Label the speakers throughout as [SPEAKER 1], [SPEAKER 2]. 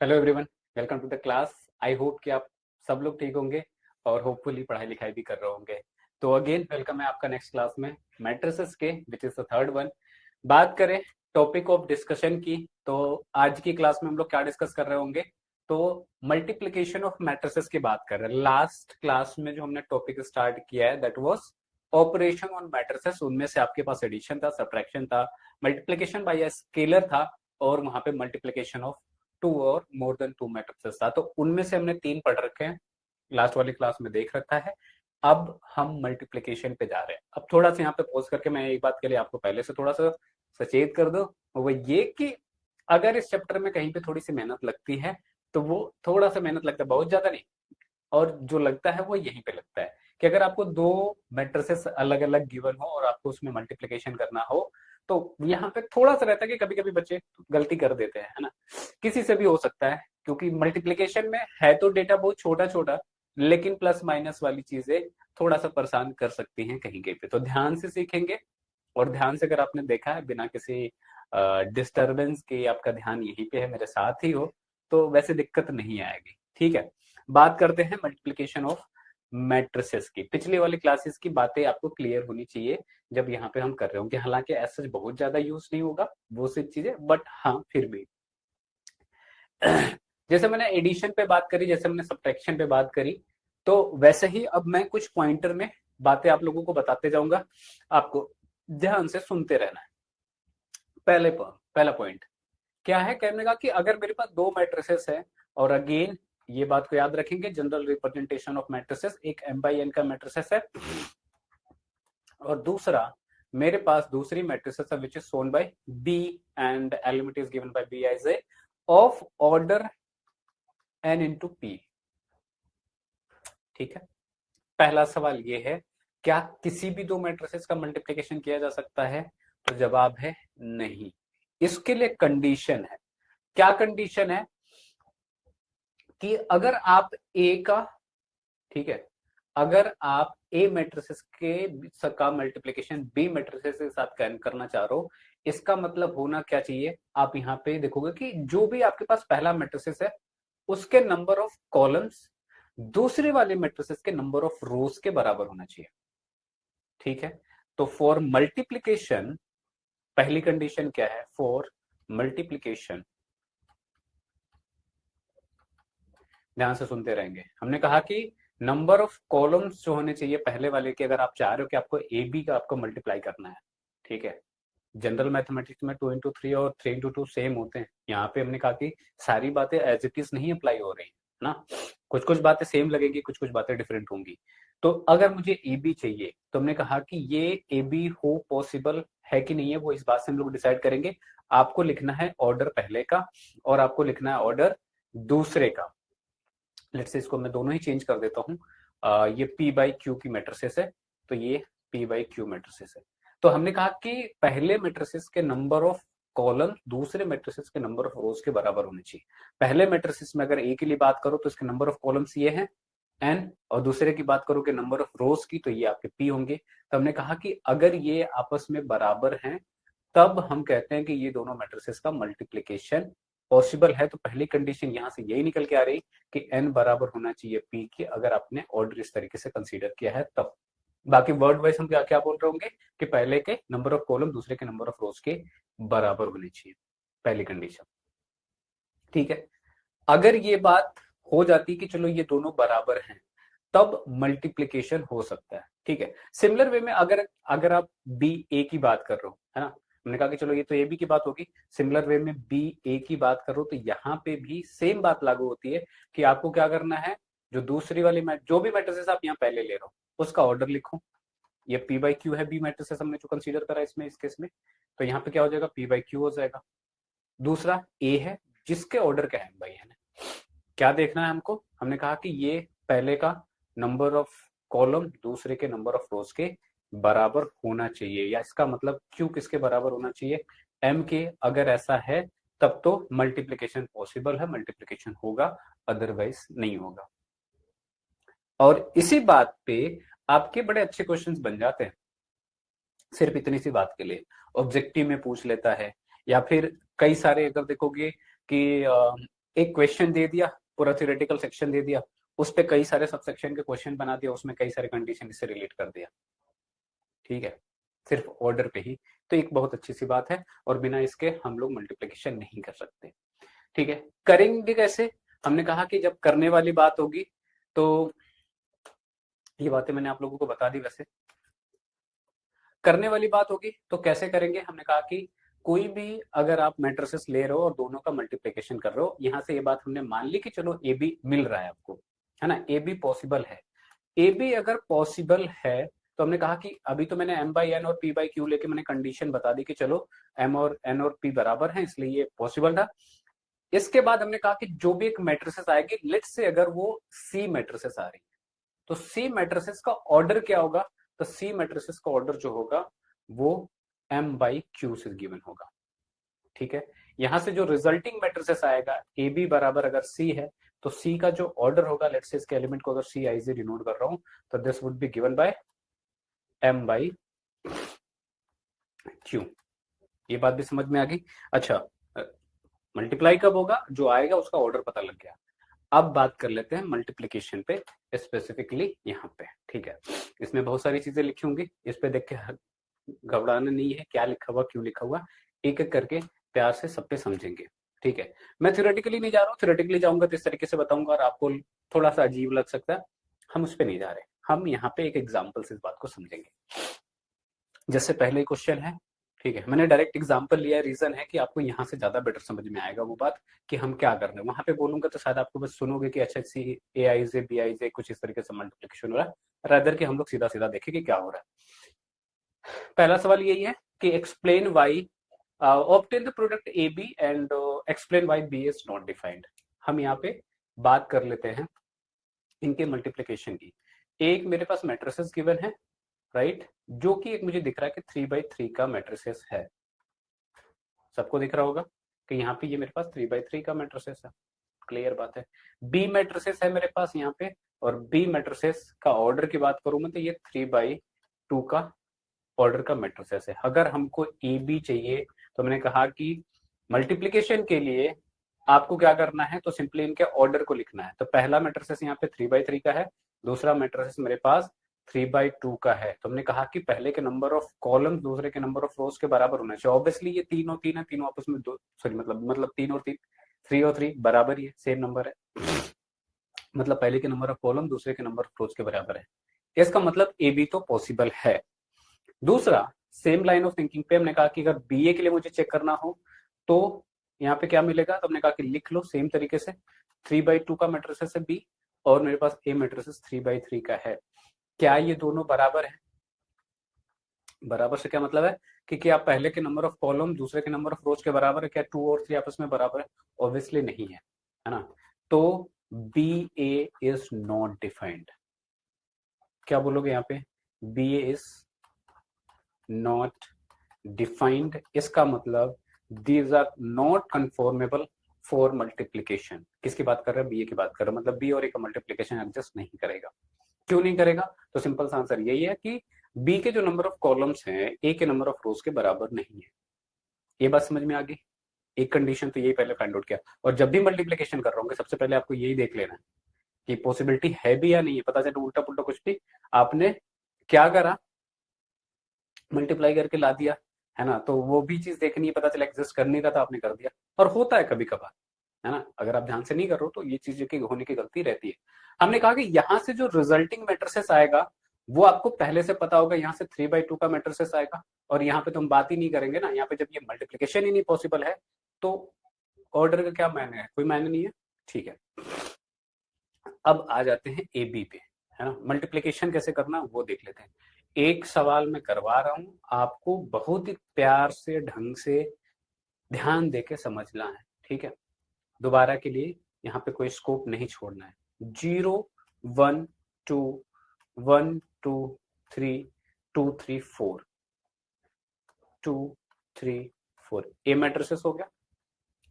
[SPEAKER 1] Hello everyone, welcome to the class. I hope कि आप सब लोग ठीक होंगे और होपफुली पढ़ाई लिखाई भी कर रहे होंगे। तो अगेन वेलकम है आपका नेक्स्ट क्लास में मैट्रिसेस के, which is the third one. बात करें टॉपिक ऑफ डिस्कशन की, तो आज की क्लास में हम लोग क्या डिस्कस कर रहे होंगे, तो मल्टीप्लीकेशन ऑफ मैट्रिसेस की बात कर रहे हैं। लास्ट क्लास में जो हमने टॉपिक स्टार्ट किया है that was operation on matrices. उनमें से आपके पास एडिशन था, सब्ट्रैक्शन था, मल्टीप्लीकेशन बाय अ स्केलर था, और वहां पे मल्टीप्लीकेशन ऑफ टू और मोर देन टू मैट्रिसेस था। तो उनमें से हमने तीन पढ़ रखे हैं, लास्ट वाली क्लास में देख रखा है। अब हम मल्टीप्लीकेशन पे जा रहे हैं। अब थोड़ा सा यहाँ पे पॉज करके मैं एक बात के लिए आपको पहले से थोड़ा सा सचेत कर दूं, वो ये कि अगर इस चैप्टर में कहीं पे थोड़ी सी मेहनत लगती है तो वो थोड़ा सा मेहनत लगता है, बहुत ज्यादा नहीं। और जो लगता है वो यहीं पे लगता है कि अगर आपको दो मैट्रिसेस अलग अलग गिवन हो और आपको उसमें मल्टीप्लीकेशन करना हो, तो यहाँ पे थोड़ा सा रहता है कि कभी कभी बच्चे गलती कर देते हैं, है ना। किसी से भी हो सकता है, क्योंकि मल्टीप्लीकेशन में है तो डेटा बहुत छोटा छोटा, लेकिन प्लस माइनस वाली चीजें थोड़ा सा परेशान कर सकती हैं कहीं कहीं पे। तो ध्यान से सीखेंगे, और ध्यान से अगर आपने देखा है बिना किसी डिस्टरबेंस के, आपका ध्यान यहीं पे है, मेरे साथ ही हो, तो वैसे दिक्कत नहीं आएगी। ठीक है, बात करते हैं मल्टीप्लीकेशन ऑफ मैट्रिसेस की। पिछली वाली क्लासेस की बातें आपको क्लियर होनी चाहिए जब यहाँ पे हम कर रहे होंगे। हालांकि ऐसा बहुत ज्यादा यूज नहीं होगा वो सब चीजें, बट हाँ फिर भी जैसे मैंने एडिशन पे बात करी, जैसे मैंने सब्ट्रैक्शन पे बात करी, तो वैसे ही अब मैं कुछ पॉइंटर में बातें आप लोगों को बताते जाऊंगा। आपको ध्यान से सुनते रहना है। पहला पॉइंट क्या है, कहने का कि अगर मेरे पास दो मैट्रिसेस है, और अगेन ये बात को याद रखेंगे, जनरल रिप्रेजेंटेशन ऑफ मैट्रिसेस एक m by n का मैट्रिसेस है, और दूसरा मेरे पास दूसरी मैट्रिसेस है which is shown by b, and element is given by b as A of order n into p। ठीक है, पहला सवाल ये है, क्या किसी भी दो मैट्रिसेस का मल्टीप्लीकेशन किया जा सकता है? तो जवाब है नहीं। इसके लिए कंडीशन है। क्या कंडीशन है कि अगर आप ए का, ठीक है, अगर आप ए मैट्रिसेस के का मल्टीप्लीकेशन बी मैट्रिसेस के साथ करना चाह रहे हो, इसका मतलब होना क्या चाहिए, आप यहाँ पे देखोगे कि जो भी आपके पास पहला मैट्रिसेस है उसके नंबर ऑफ कॉलम्स दूसरे वाले मैट्रिसेस के नंबर ऑफ रोज के बराबर होना चाहिए। ठीक है, तो फॉर मल्टीप्लीकेशन पहली कंडीशन क्या है, फॉर मल्टीप्लीकेशन, ध्यान से सुनते रहेंगे। हमने कहा कि नंबर ऑफ कॉलम्स जो होने चाहिए पहले वाले के, अगर आप चाह रहे हो कि आपको ए बी का आपको मल्टीप्लाई करना है, ठीक है, जनरल मैथमेटिक्स में 2 into 3 और 3 into 2 सेम होते हैं। यहाँ पे हमने कहा कि सारी बातें एज इट इज नहीं अप्लाई हो रही ना, कुछ कुछ बातें सेम लगेगी, कुछ कुछ बातें डिफरेंट होंगी। तो अगर मुझे ए बी चाहिए, तो हमने कहा कि ये ए बी हो पॉसिबल है कि नहीं है, वो इस बात से हम लोग डिसाइड करेंगे। आपको लिखना है ऑर्डर पहले का, और आपको लिखना है ऑर्डर दूसरे का। लेट्स से इसको मैं दोनों ही चेंज कर देता हूँ। ये P बाई क्यू की मैट्रिसेस है, तो ये P बाई क्यू मैट्रिसेस है। तो हमने कहा कि पहले मैट्रिसेस के नंबर ऑफ कॉलम दूसरे मैट्रिसेस के नंबर ऑफ रोज के बराबर होने चाहिए। पहले मैट्रिसेस में अगर ए के लिए बात करो तो इसके नंबर ऑफ कॉलम्स ये हैं n, और दूसरे की बात करो कि नंबर ऑफ रोज की, तो ये आपके p होंगे। तो हमने कहा कि अगर ये आपस में बराबर हैं, तब हम कहते हैं कि ये दोनों मैट्रिसेस का मल्टीप्लीकेशन पॉसिबल है। तो पहली कंडीशन यहां से यही निकल के आ रही कि n बराबर होना चाहिए p के, अगर आपने ऑर्डर इस तरीके से कंसीडर किया है तब। बाकी वर्ड वाइज हम क्या क्या बोल रहे होंगे कि पहले के नंबर ऑफ कॉलम दूसरे के नंबर ऑफ रोज के बराबर होने चाहिए, पहली कंडीशन। ठीक है, अगर ये बात हो जाती कि चलो ये दोनों बराबर हैं, तब मल्टीप्लीकेशन हो सकता है। ठीक है, सिमिलर वे में अगर अगर आप बी ए की बात कर रहे हो, है ना, हमने कहा कि चलो ये तो ए बी की बात होगी, सिमिलर वे में बी ए की बात करो, तो यहाँ पे भी सेम बात लागू होती है कि आपको क्या करना है, जो दूसरी वाली जो भी मैट्रिसेस आप यहाँ पहले ले रहे हो उसका ऑर्डर लिखो। ये पी बाई क्यू है, बी मैट्रिसेस हमने जो कंसीडर करा इसमें, इस केस में, तो यहाँ पे क्या हो जाएगा, पी बाई क्यू हो जाएगा। दूसरा ए है, जिसके ऑर्डर क्या है भाई, है ना, क्या देखना है हमको, हमने कहा कि ये पहले का नंबर ऑफ कॉलम दूसरे के नंबर ऑफ रोज के बराबर होना चाहिए, या इसका मतलब क्यू किसके बराबर होना चाहिए, एम के। अगर ऐसा है तब तो मल्टीप्लीकेशन पॉसिबल है, मल्टीप्लीकेशन होगा, अदरवाइज नहीं होगा। और इसी बात पे आपके बड़े अच्छे क्वेश्चंस बन जाते हैं, सिर्फ इतनी सी बात के लिए ऑब्जेक्टिव में पूछ लेता है, या फिर कई सारे अगर देखोगे कि एक क्वेश्चन दे दिया, पूरा थ्योरेटिकल सेक्शन दे दिया, उस पे कई सारे सब सेक्शन के क्वेश्चन बना दिया, उसमें कई सारे कंडीशन इससे रिलेट कर दिया, ठीक है, सिर्फ ऑर्डर पे ही। तो एक बहुत अच्छी सी बात है, और बिना इसके हम लोग मल्टीप्लिकेशन नहीं कर सकते, ठीक है। करेंगे कैसे? हमने कहा कि जब करने वाली बात होगी, तो ये बातें मैंने आप लोगों को बता दी। वैसे करने वाली बात होगी तो कैसे करेंगे? हमने कहा कि कोई भी अगर आप मैट्रिसेस ले रहे हो और दोनों का मल्टीप्लिकेशन कर रहे हो, यहां से ये बात हमने मान ली कि चलो ए बी मिल रहा है आपको, है ना, ए बी पॉसिबल है। ए बी अगर पॉसिबल है तो हमने कहा कि अभी तो मैंने m बाई एन और p बाई क्यू लेके मैंने कंडीशन बता दी कि चलो m और n और p बराबर हैं, इसलिए ये पॉसिबल था। इसके बाद हमने कहा कि जो भी एक मैट्रिसेस आएगी, लेट्स से अगर वो सी मैट्रिसेस आ रही है, तो सी मैट्रिसेस का ऑर्डर क्या होगा? तो सी मैट्रिसेस का ऑर्डर जो होगा वो m बाई क्यू से गिवन होगा, ठीक है। यहां से जो रिजल्टिंग मैट्रिसेस आएगा, ए बी बराबर अगर सी है, तो सी का जो ऑर्डर होगा, लेट्स से इसके एलिमेंट को अगर सी आई से डिनोट कर रहा हूं, तो this would be given by m by Q. ये बात भी समझ में आ गई? अच्छा, मल्टीप्लाई कब होगा? जो आएगा उसका ऑर्डर पता लग गया। अब बात कर लेते हैं मल्टीप्लिकेशन पे, स्पेसिफिकली यहाँ पे, ठीक है। इसमें बहुत सारी चीजें लिखी होंगी, इस पे देख के घबराना नहीं है, क्या लिखा हुआ, क्यों लिखा हुआ, एक एक करके प्यार से सब पे समझेंगे, ठीक है। मैं थ्योरेटिकली नहीं जा रहा हूँ, थ्योरेटिकली जाऊंगा तो इस तरीके से बताऊंगा और आपको थोड़ा सा अजीब लग सकता है, हम उस पर नहीं जा रहे, हम यहाँ पे एक एग्जाम्पल से इस बात को समझेंगे। जैसे पहले क्वेश्चन है, ठीक है, मैंने डायरेक्ट एग्जांपल लिया, रीजन है कि आपको यहाँ से ज्यादा बेटर समझ में आएगा वो बात कि हम क्या कर रहे हैं। वहां पे बोलूंगा तो शायद आपको बस सुनोगे कि अच्छा सी ए आई से बी आई से कुछ इस तरीके से मल्टीप्लिकेशन हो रहा है, रादर कि हम लोग सीधा सीधा देखें कि क्या हो रहा है। पहला सवाल यही है कि explain why obtain the product A B and explain why B is not defined. हम यहाँ पे बात कर लेते हैं इनके मल्टीप्लिकेशन की। एक मेरे पास मैट्रिसेस गिवन है, राइट, जो कि एक मुझे दिख रहा है कि 3x3 का मैट्रिसेस है। सबको दिख रहा होगा कि यहाँ पे ये मेरे पास 3x3 का मैट्रिसेस है, क्लियर बात है। बी मैट्रिसेस है मेरे पास यहाँ पे, और बी मैट्रिसेस का ऑर्डर की बात करूं मैं तो ये 3x2 का ऑर्डर का मैट्रिसेस है। अगर हमको ए बी चाहिए तो मैंने कहा कि मल्टीप्लीकेशन के लिए आपको क्या करना है, तो सिंपली इनके ऑर्डर को लिखना है। तो पहला मैट्रिसेस यहाँ पे 3x3 का है, दूसरा मैट्रिसेस मेरे पास 3x2 का है। तो हमने कहा कि पहले के नंबर ऑफ कॉलम दूसरे के नंबर ऑफ रोज के बराबर होना चाहिए। ऑब्वियसली ये 3 और 3 है, तीनों आपस में दो, सॉरी मतलब 3 और 3, 3 और 3 बराबर ही है, सेम नंबर है, मतलब पहले के नंबर ऑफ कॉलम दूसरे के नंबर ऑफ रोज के बराबर है। इसका मतलब ए बी तो पॉसिबल है। दूसरा, सेम लाइन ऑफ थिंकिंग पे हमने कहा कि अगर बी ए के लिए मुझे चेक करना हो तो यहाँ पे क्या मिलेगा, तो हमने कहा कि लिख लो सेम तरीके से, 3x2 का मैट्रिसेस है बी, और मेरे पास ए मैट्रिसेस 3x3 का है। क्या ये दोनों बराबर है? बराबर से क्या मतलब है कि क्या पहले के नंबर ऑफ कॉलम दूसरे के नंबर ऑफ रोज के बराबर है? क्या 2 और 3 आपस में बराबर है? ऑब्वियसली नहीं है ना। तो B A is not defined. क्या बोलोगे यहाँ पे? B A is not defined, इसका मतलब these are not conformable for multiplication. किसकी बात कर रहे हैं? बी ए की बात कर रहे हैं, मतलब बी और ए का मल्टीप्लीकेशन एडजस्ट नहीं करेगा। क्यों नहीं करेगा? तो सिंपल सा आंसर यही है कि बी के जो नंबर ऑफ कॉलम्स हैं ए के नंबर ऑफ रोज के बराबर नहीं है। ये बात समझ में आ गई? एक कंडीशन तो यही पहले फाइंड आउट किया, और जब भी मल्टीप्लीकेशन कर रहा हूँ सबसे पहले आपको यही देख लेना है कि पॉसिबिलिटी है भी या नहीं है। पता चले उल्टा पुल्टा कुछ भी आपने क्या करा, मल्टीप्लाई करके ला दिया, है ना, तो वो भी चीज देखनी है। पता चला एग्जिस्ट कर नहीं रहा था, आपने कर दिया, और होता है कभी कभार, है ना। अगर आप ध्यान से नहीं कर रहे हो तो ये चीजें की होने की गलती रहती है। हमने कहा कि यहाँ से जो रिजल्टिंग मैट्रिसेस आएगा वो आपको पहले से पता होगा, यहाँ से 3x2 का मैट्रिसेस आएगा, और यहाँ पे तो हम बात ही नहीं करेंगे ना, यहाँ पे जब ये मल्टीप्लीकेशन ही नहीं पॉसिबल है तो ऑर्डर का क्या मायने है? कोई मायने नहीं है, ठीक है। अब आ जाते हैं ए बी पे, है ना। मल्टीप्लीकेशन कैसे करना वो देख लेते हैं। एक सवाल मैं करवा रहा हूं, आपको बहुत ही प्यार से ढंग से ध्यान देके समझना है, ठीक है। दोबारा के लिए यहाँ पे कोई स्कोप नहीं छोड़ना है। 0 1 2 1 2 3 2 3 4 2 3 4 ए मैट्रिसेस हो गया,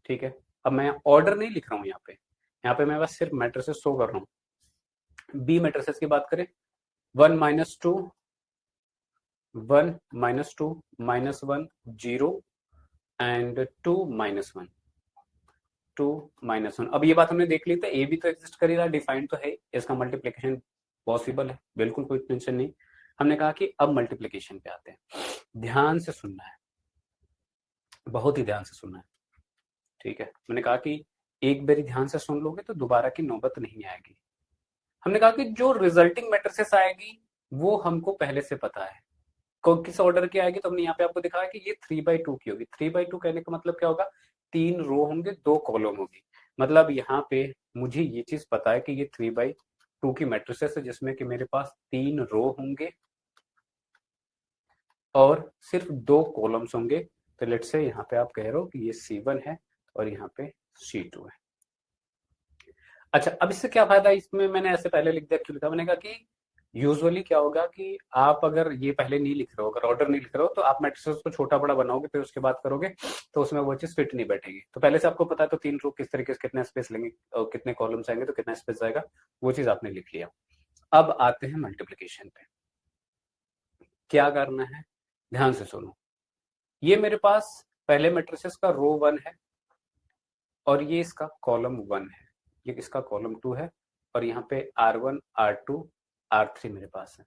[SPEAKER 1] ठीक है। अब मैं ऑर्डर नहीं लिख रहा हूं यहाँ पे मैं बस सिर्फ मैट्रिसेस शो कर रहा हूं। बी मैट्रिसेस की बात करें, 1 - 2 1 - 2 -1 0 एंड 2 - 1 -1। अब ये बात हमने देख ली, तो ए भी तो एग्जिस्ट कर ही रहा, डिफाइंड तो है, इसका मल्टीप्लीकेशन पॉसिबल है, बिल्कुल कोई टेंशन नहीं। हमने कहा कि अब मल्टीप्लीकेशन पे आते हैं। ध्यान से सुनना है, बहुत ही ध्यान से सुनना है, ठीक है। मैंने कहा कि एक बारी ध्यान से सुन लोगे तो दोबारा की नौबत नहीं आएगी। हमने कहा कि जो रिजल्टिंग मैट्रिसेस आएगी वो हमको पहले से पता है, किस ऑर्डर की आएगी, तो हमने यहाँ पे आपको दिखाया कि ये 3/2 की होगी। 3/2 कहने का मतलब क्या होगा, 3 रो होंगे, 2 कॉलम होगी। मतलब यहाँ पे मुझे ये चीज पता है कि ये 3/2 की मैट्रिसेस है, जिसमें कि मेरे पास 3 रो होंगे और सिर्फ 2 कॉलम्स होंगे। तो लेट्स से यहाँ पे आप कह रहे हो कि ये C1 है और यहाँ पे C2 है। अच्छा, अब इससे क्या फायदा, इसमें मैंने ऐसे पहले लिख दिया, क्यों लिखा, मैंने कहा कि यूजुअली क्या होगा कि आप अगर ये पहले नहीं लिख रहे हो, अगर ऑर्डर नहीं लिख रहे हो, तो आप मैट्रिसेस को छोटा बड़ा बनाओगे, फिर उसके बाद करोगे तो उसमें वो चीज फिट नहीं बैठेगी। तो पहले से आपको पता है तो 3 रो किस तरीके से कितना स्पेस लेंगे और कितने कॉलम्स आएंगे तो कितना स्पेस जाएगा, वो चीज आपने लिख लिया। अब आते हैं मल्टीप्लीकेशन पे। क्या करना है, ध्यान से सुनो। ये मेरे पास पहले मैट्रिसेस का रो 1 है और ये इसका कॉलम 1 है, ये इसका कॉलम 2 है, और यहाँ पे R1 R2 R3 मेरे पास है।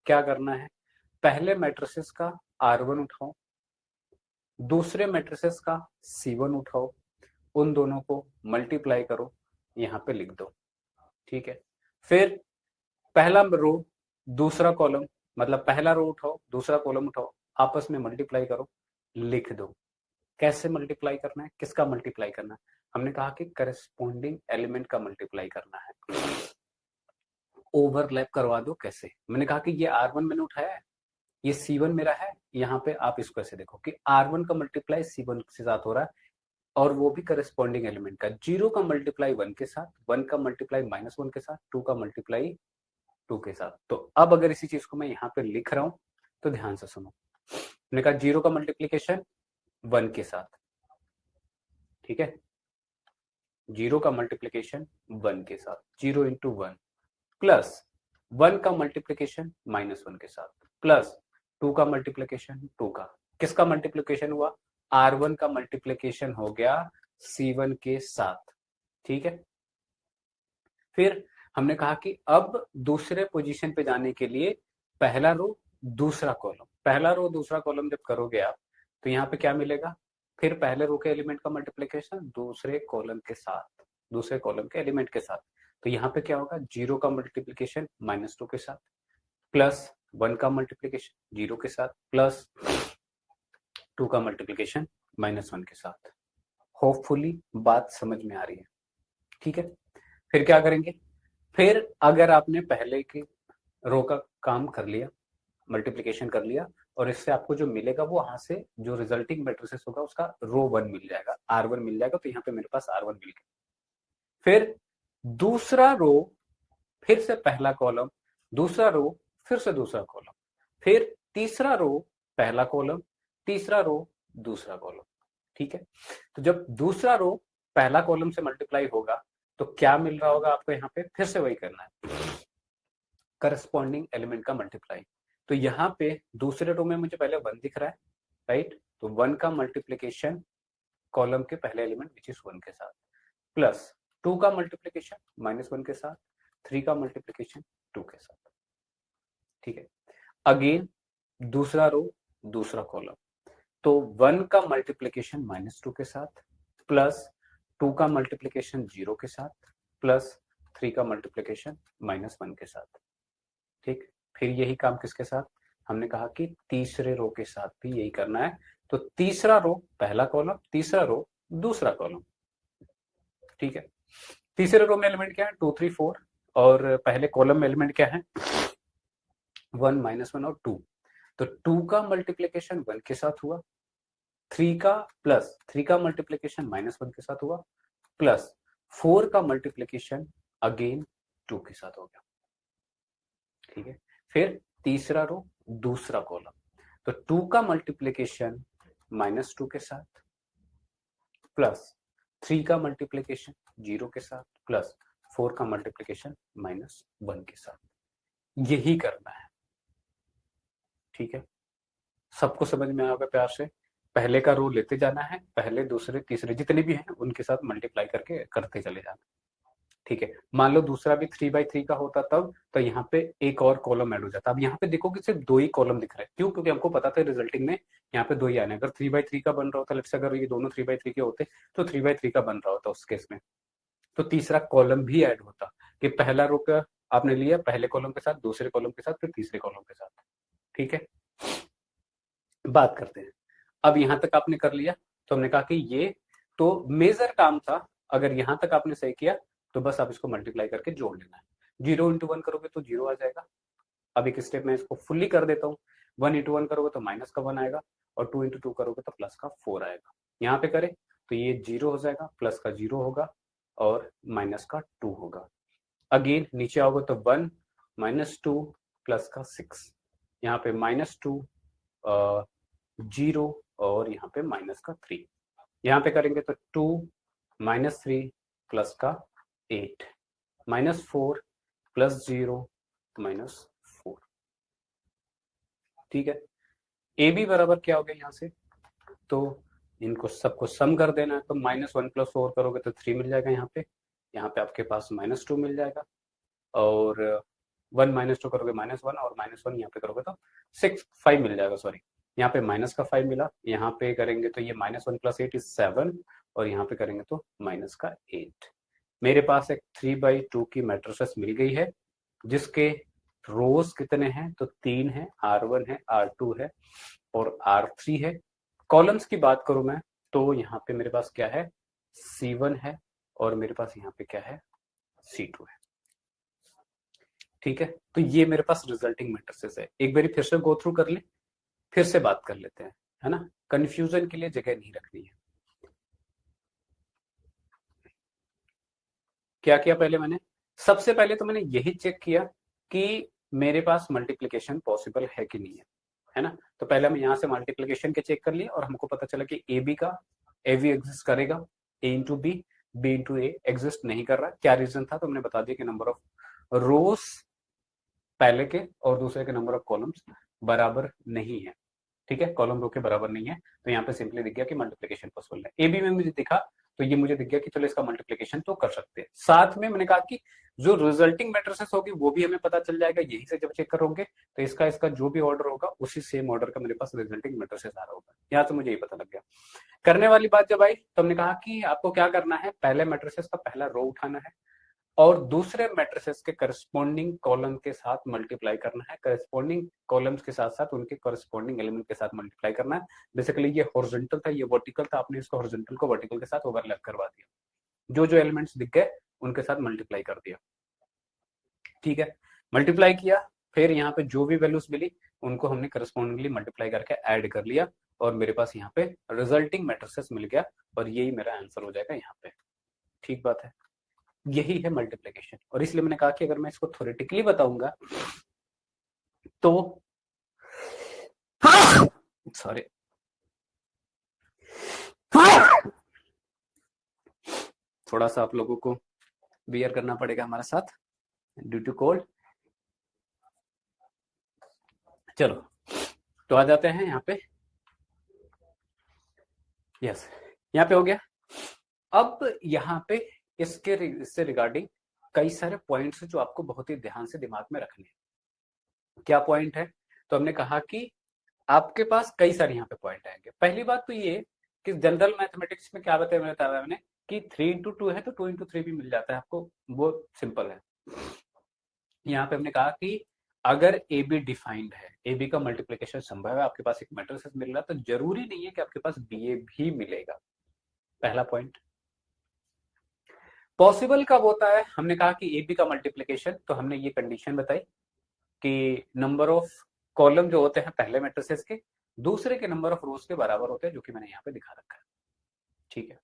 [SPEAKER 1] क्या करना है, पहले मैट्रिसेस का R1 उठाओ, दूसरे मैट्रिसेस का C1 उठाओ, उन दोनों को मल्टीप्लाई करो, यहाँ पे लिख दो, ठीक है। फिर पहला रो दूसरा कॉलम, मतलब पहला रो उठाओ दूसरा कॉलम उठाओ, आपस में मल्टीप्लाई करो, लिख दो। कैसे मल्टीप्लाई करना है, किसका मल्टीप्लाई करना है, हमने कहा कि करस्पॉन्डिंग एलिमेंट का मल्टीप्लाई करना है। ओवरलैप करवा दो, कैसे, मैंने कहा कि ये R1 मैंने उठाया है, ये C1 मेरा है, यहाँ पे आप इसको ऐसे देखो कि R1 का मल्टीप्लाई C1 के साथ हो रहा है, और वो भी करस्पॉन्डिंग एलिमेंट का। 0 का मल्टीप्लाई 1 के साथ, 1 का मल्टीप्लाई -1 के साथ, 2 का मल्टीप्लाई 2 के साथ। तो अब अगर इसी चीज को मैं यहाँ पे लिख रहा हूं तो ध्यान से सुनो। मैंने कहा 0 का मल्टीप्लीकेशन 1 के साथ, ठीक है, 0 का मल्टीप्लीकेशन 1 के साथ, 0 इंटू 1, प्लस 1 का मल्टीप्लीकेशन -1 के साथ, प्लस 2 का मल्टीप्लीकेशन 2 का, किसका मल्टीप्लीकेशन हुआ, R1 का मल्टीप्लीकेशन हो गया C1 के साथ, ठीक है। फिर हमने कहा कि अब दूसरे पोजीशन पे जाने के लिए पहला रो दूसरा कॉलम, पहला रो दूसरा कॉलम जब करोगे आप, तो यहाँ पे क्या मिलेगा, फिर पहले रो के एलिमेंट का मल्टीप्लीकेशन दूसरे कॉलम के साथ, दूसरे कॉलम के एलिमेंट के साथ। तो यहाँ पे क्या होगा, 0 का मल्टीप्लीकेशन -2 के साथ, प्लस 1 का मल्टीप्लीकेशन 0 के साथ, प्लस 2 का मल्टीप्लीकेशन -1 के साथ। होपफुली बात समझ में आ रही है, ठीक है। फिर क्या करेंगे, फिर अगर आपने पहले के रो का काम कर लिया, मल्टीप्लीकेशन कर लिया, और इससे आपको जो मिलेगा वो वहां से जो रिजल्टिंग मैट्रिसेस होगा उसका रो 1 मिल जाएगा, R1 मिल जाएगा, तो यहाँ पे मेरे पास R1 मिल गया। फिर दूसरा रो, फिर से पहला कॉलम, दूसरा रो, फिर से दूसरा कॉलम, फिर तीसरा रो, पहला कॉलम, तीसरा रो, दूसरा कॉलम, ठीक है। तो जब दूसरा रो पहला कॉलम से मल्टीप्लाई होगा तो क्या मिल रहा होगा आपको, यहाँ पे फिर से वही करना है, करस्पॉन्डिंग एलिमेंट का मल्टीप्लाई। तो यहाँ पे दूसरे रो में मुझे पहले 1 दिख रहा है, राइट, तो 1 का मल्टीप्लीकेशन कॉलम के पहले एलिमेंट विच इज 1 के साथ, प्लस 2 का मल्टीप्लीकेशन -1 के साथ, 3 का मल्टीप्लीकेशन 2 के साथ, ठीक है। अगेन दूसरा रो दूसरा कॉलम, तो 1 का मल्टीप्लीकेशन -2 के साथ, प्लस 2 का मल्टीप्लीकेशन 0 के साथ, प्लस 3 का मल्टीप्लीकेशन -1 के साथ, ठीक। फिर यही काम किसके साथ, हमने कहा कि तीसरे रो के साथ भी यही करना है। तो तीसरा रो पहला कॉलम, तीसरा रो दूसरा कॉलम, ठीक है। तीसरे रो में एलिमेंट क्या है, 2 3 4, और पहले कॉलम में एलिमेंट क्या है, 1 -1 और 2। तो 2 का मल्टीप्लीकेशन 1 के साथ हुआ, 3 का मल्टीप्लीकेशन -1 के साथ हुआ, प्लस 4 का मल्टीप्लीकेशन अगेन 2 के साथ हो गया, ठीक है। फिर तीसरा रो दूसरा कॉलम, तो 2 का मल्टीप्लीकेशन -2 के साथ, प्लस 3 का मल्टीप्लीकेशन 0 के साथ, प्लस 4 का मल्टीप्लीकेशन -1 के साथ। यही करना है, ठीक है। सबको समझ में आएगा प्यार से। पहले का रो लेते जाना है, पहले दूसरे तीसरे जितने भी हैं उनके साथ मल्टीप्लाई करके करते चले जाना। ठीक है, मान लो दूसरा भी 3/3 का होता तब, तो यहाँ पे एक और कॉलम ऐड हो जाता। अब यहाँ पे देखो कि सिर्फ 2 ही कॉलम दिख रहे हैं, क्यों? क्योंकि हमको पता था रिजल्टिंग में यहाँ पे 2 ही आने। अगर 3/3 का बन रहा होता, लेट्स से अगर ये दोनों 3/3 के होते तो 3/3 का बन रहा होता उस केस में, तो तीसरा कॉलम भी ऐड होता कि पहला रो का आपने लिया पहले कॉलम के साथ, दूसरे कॉलम के साथ, फिर तीसरे कॉलम के साथ। ठीक है, बात करते हैं। अब यहां तक आपने कर लिया, तो हमने कहा कि ये तो मेजर काम था। अगर यहां तक आपने सही किया तो बस आप इसको मल्टीप्लाई करके जोड़ लेना है। 0 × 1 करोगे तो 0 आ जाएगा। अब एक स्टेप में इसको फुल्ली कर देता हूँ। 1 × 1 करोगे तो माइनस का 1 आएगा, और 2 × 2 करोगे तो प्लस का 4 आएगा। यहाँ पे करें तो ये 0 हो जाएगा, प्लस का 0 होगा और माइनस का 2 होगा। अगेन नीचे आओगे तो 1 -2 प्लस का 6, यहाँ पे -2 0 और यहाँ पे माइनस का 3। यहाँ पे करेंगे तो 2 -3 प्लस का 8, -4 प्लस 0 -4। ठीक है, ए बी बराबर क्या हो गया यहाँ से, तो इनको सबको सम कर देना है। तो -1 + 4 करोगे तो 3 मिल जाएगा यहाँ पे आपके पास -2 मिल जाएगा, और 1 -2 करोगे -1, और -1 यहाँ पे करोगे तो 5 मिल जाएगा। सॉरी, यहाँ पे माइनस का 5 मिला, यहाँ पे करेंगे तो ये -1 + 8 = 7, और यहाँ पे करेंगे तो माइनस का 8। मेरे पास एक 3/2 की मैट्रिसेस मिल गई है, जिसके रोज कितने हैं, तो 3 है, R1 है, R2 है और R3 है। कॉलम्स की बात करूं मैं तो यहाँ पे मेरे पास क्या है, C1 है, और मेरे पास यहाँ पे क्या है, C2 है। ठीक है, तो ये मेरे पास रिजल्टिंग मैट्रिसेस है। एक बार फिर से गो थ्रू कर ले, फिर से बात कर लेते हैं, है ना, कंफ्यूजन के लिए जगह नहीं रखनी है। क्या किया पहले मैंने, सबसे पहले तो मैंने यही चेक किया कि मेरे पास मल्टीप्लिकेशन पॉसिबल है कि नहीं है ना। तो पहले हम यहाँ से मल्टीप्लिकेशन के चेक कर लिए, और हमको पता चला कि ए बी का ए बी एग्जिस्ट करेगा, ए इंटू बी, बी इंटू ए एग्जिस्ट नहीं कर रहा। क्या रीजन था, तो हमने बता दिया कि नंबर ऑफ रोज पहले के और दूसरे के नंबर ऑफ कॉलम्स बराबर नहीं है। ठीक है, कॉलम रो के बराबर नहीं है, तो यहाँ पे सिंपली दिख गया कि मल्टीप्लिकेशन पॉसिबल है। ए बी में मुझे दिखा तो ये मुझे दिख गया कि चलो इसका मल्टीप्लिकेशन तो कर सकते हैं। साथ में मैंने कहा कि जो रिजल्टिंग मैट्रिसेस होगी वो भी हमें पता चल जाएगा, यही से जब चेक करोगे तो इसका इसका जो भी ऑर्डर होगा उसी सेम ऑर्डर का मेरे पास रिजल्टिंग मैट्रिसेस आ रहा होगा। यहाँ से मुझे ये पता लग गया। करने वाली बात जब आई तो हमने कहा कि आपको क्या करना है, पहले मैट्रिसेस का पहला रो उठाना है और दूसरे मैट्रिसेस के करस्पॉन्डिंग कॉलम के साथ मल्टीप्लाई करना है, करस्पॉन्डिंग कॉलम्स के साथ साथ उनके करस्पॉन्डिंग एलिमेंट के साथ मल्टीप्लाई करना है। बेसिकली ये हॉरिजॉन्टल था, ये वर्टिकल था, आपने इसको हॉरिजॉन्टल को वर्टिकल के साथ ओवरलैप करवा दिया, जो जो एलिमेंट्स दिख गए उनके साथ मल्टीप्लाई कर दिया। ठीक है, मल्टीप्लाई किया, फिर यहाँ पे जो भी वैल्यूज मिली उनको हमने करस्पॉन्डिंगली मल्टीप्लाई करके ऐड कर लिया, और मेरे पास यहाँ पे रिजल्टिंग मैट्रिसेस मिल गया, और यही मेरा आंसर हो जाएगा यहाँ पे। ठीक बात है, यही है मल्टीप्लिकेशन। और इसलिए मैंने कहा कि अगर मैं इसको थ्योरेटिकली बताऊंगा तो सॉरी थोड़ा सा आप लोगों को बियर करना पड़ेगा हमारे साथ ड्यू टू कोल्ड। चलो तो आ जाते हैं यहाँ पे, यस यहाँ पे हो गया। अब यहाँ पे इससे रिगार्डिंग कई सारे पॉइंट्स जो आपको बहुत ही ध्यान से दिमाग में रखने हैं। क्या पॉइंट है, तो हमने कहा कि आपके पास कई सारे यहाँ पे पॉइंट आएंगे। पहली बात तो ये कि जनरल मैथमेटिक्स में क्या बताया मैंने कि 3 × 2 है तो 2 × 3 भी मिल जाता है आपको, वो सिंपल है। यहाँ पे हमने कहा कि अगर ए बी डिफाइंड है, ए बी का मल्टीप्लिकेशन संभव है, आपके पास एक मैट्रिक्स मिल रहा है, तो जरूरी नहीं है कि आपके पास बी ए भी मिलेगा। पहला पॉइंट। पॉसिबल कब होता है, हमने कहा कि ए बी का मल्टीप्लिकेशन, तो हमने ये कंडीशन बताई कि नंबर ऑफ कॉलम जो होते हैं पहले मैट्रिसेस के दूसरे के नंबर ऑफ रोज के बराबर होते हैं, जो कि मैंने यहाँ पे दिखा रखा है। ठीक है,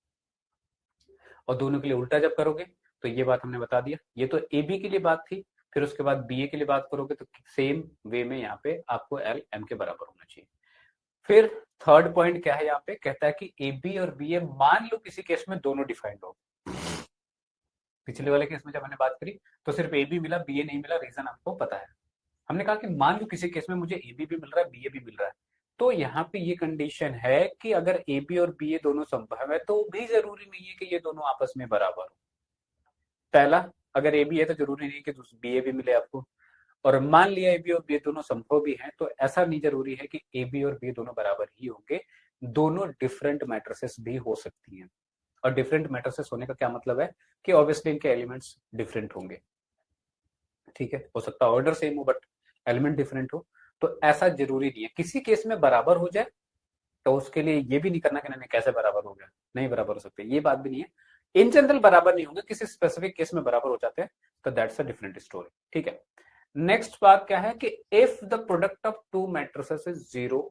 [SPEAKER 1] और दोनों के लिए उल्टा जब करोगे तो ये बात हमने बता दिया। ये तो ए बी के लिए बात थी, फिर उसके बाद बी ए के लिए बात करोगे तो सेम वे में यहाँ पे आपको एल एम के बराबर होना चाहिए। फिर थर्ड पॉइंट क्या है, यहाँ पे कहता है कि ए बी और बी ए मान लो किसी केस में दोनों डिफाइंड हो। पिछले वाले केस में जब मैंने बात करी तो सिर्फ ए बी मिला, बी ए नहीं मिला, रीजन आपको पता है। हमने कहा कि मान लो किसी केस में मुझे ए बी भी मिल रहा है, बी ए भी मिल रहा है, तो यहाँ पे ये कंडीशन है कि अगर ए बी और बी ये दोनों संभव है तो भी जरूरी नहीं है कि ये दोनों आपस में बराबर हो। पहला, अगर ए बी है तो जरूरी नहीं कि बी ए भी मिले आपको। और मान लिया ए बी और बी दोनों संभव भी हैं, तो ऐसा नहीं जरूरी है कि ए बी और बी दोनों बराबर ही होंगे, दोनों डिफरेंट मैट्रिसेस भी हो सकती हैं। और डिफरेंट मैट्रिसेस होने का क्या मतलब है कि ऑब्वियसली इनके एलिमेंट्स डिफरेंट होंगे। ठीक है, हो सकता है ऑर्डर सेम हो बट एलिमेंट डिफरेंट हो। तो ऐसा जरूरी नहीं है, किसी केस में बराबर हो जाए तो उसके लिए ये भी नहीं करना कि नहीं कैसे बराबर हो गया, नहीं बराबर हो सकते, ये बात भी नहीं है। इन जनरल बराबर नहीं होंगे, किसी स्पेसिफिक केस में बराबर हो जाते हैं, तो दैट्स अ डिफरेंट स्टोरी। ठीक है, नेक्स्ट बात क्या है कि if the product of two matrices is zero